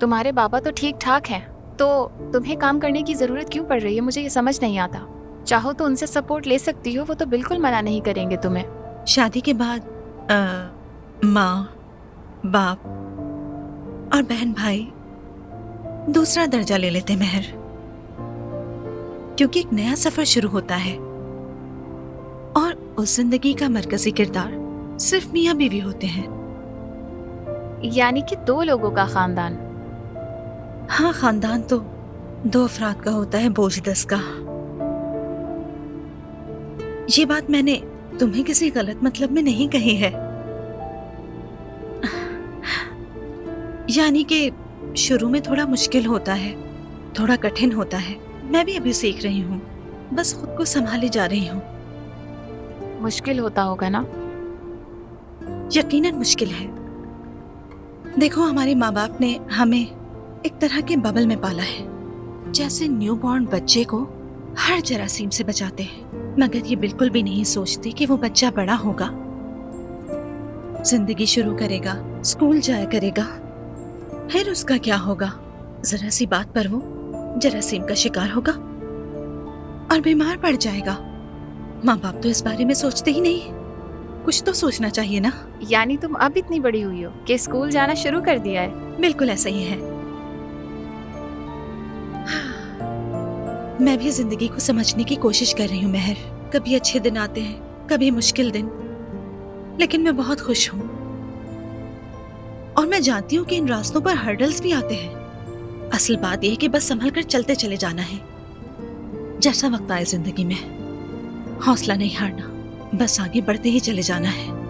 तुम्हारे बाबा तो ठीक ठाक हैं, तो तुम्हें काम करने की जरूरत क्यों पड़ रही है? मुझे ये समझ नहीं आता। चाहो तो उनसे सपोर्ट ले सकती हो, वो तो बिल्कुल मना नहीं करेंगे तुम्हें। शादी के बाद माँ, बाप और बहन भाई दूसरा दर्जा ले लेते महर, क्योंकि एक नया सफर शुरू होता है और उस जिंदगी का मरकजी किरदार सिर्फ मियाँ बीवी होते हैं। यानी कि 2 लोगों का खानदान? हाँ, खानदान तो 2 अफराद का होता है, बोझ 10 का। ये बात मैंने तुम्हें किसी गलत मतलब में नहीं कही है। यानी कि शुरू में थोड़ा मुश्किल होता है, थोड़ा कठिन होता है। मैं भी अभी सीख रही हूँ, बस खुद को संभाले जा रही हूँ। मुश्किल होता होगा ना? यकीनन मुश्किल है। देखो, हमारे माँ बाप ने हमें एक तरह के बबल में पाला है, जैसे न्यूबॉर्न बच्चे को हर जरासीम से बचाते हैं, मगर ये बिल्कुल भी नहीं सोचते कि वो बच्चा बड़ा होगा, जिंदगी शुरू करेगा, स्कूल जाया करेगा, फिर उसका क्या होगा? जरा सी बात पर वो जरासीम का शिकार होगा और बीमार पड़ जाएगा। माँ बाप तो इस बारे में सोचते ही नहीं। कुछ तो सोचना चाहिए ना। यानी तुम अब इतनी बड़ी हुई हो कि स्कूल जाना शुरू कर दिया है? बिल्कुल ऐसा ही है। मैं भी जिंदगी को समझने की कोशिश कर रही हूँ महर। कभी अच्छे दिन आते हैं, कभी मुश्किल दिन, लेकिन मैं बहुत खुश हूँ। और मैं जानती हूँ कि इन रास्तों पर हर्डल्स भी आते हैं। असल बात यह है कि बस संभल कर चलते चले जाना है। जैसा वक्त आए जिंदगी में, हौसला नहीं हारना, बस आगे बढ़ते ही चले जाना है।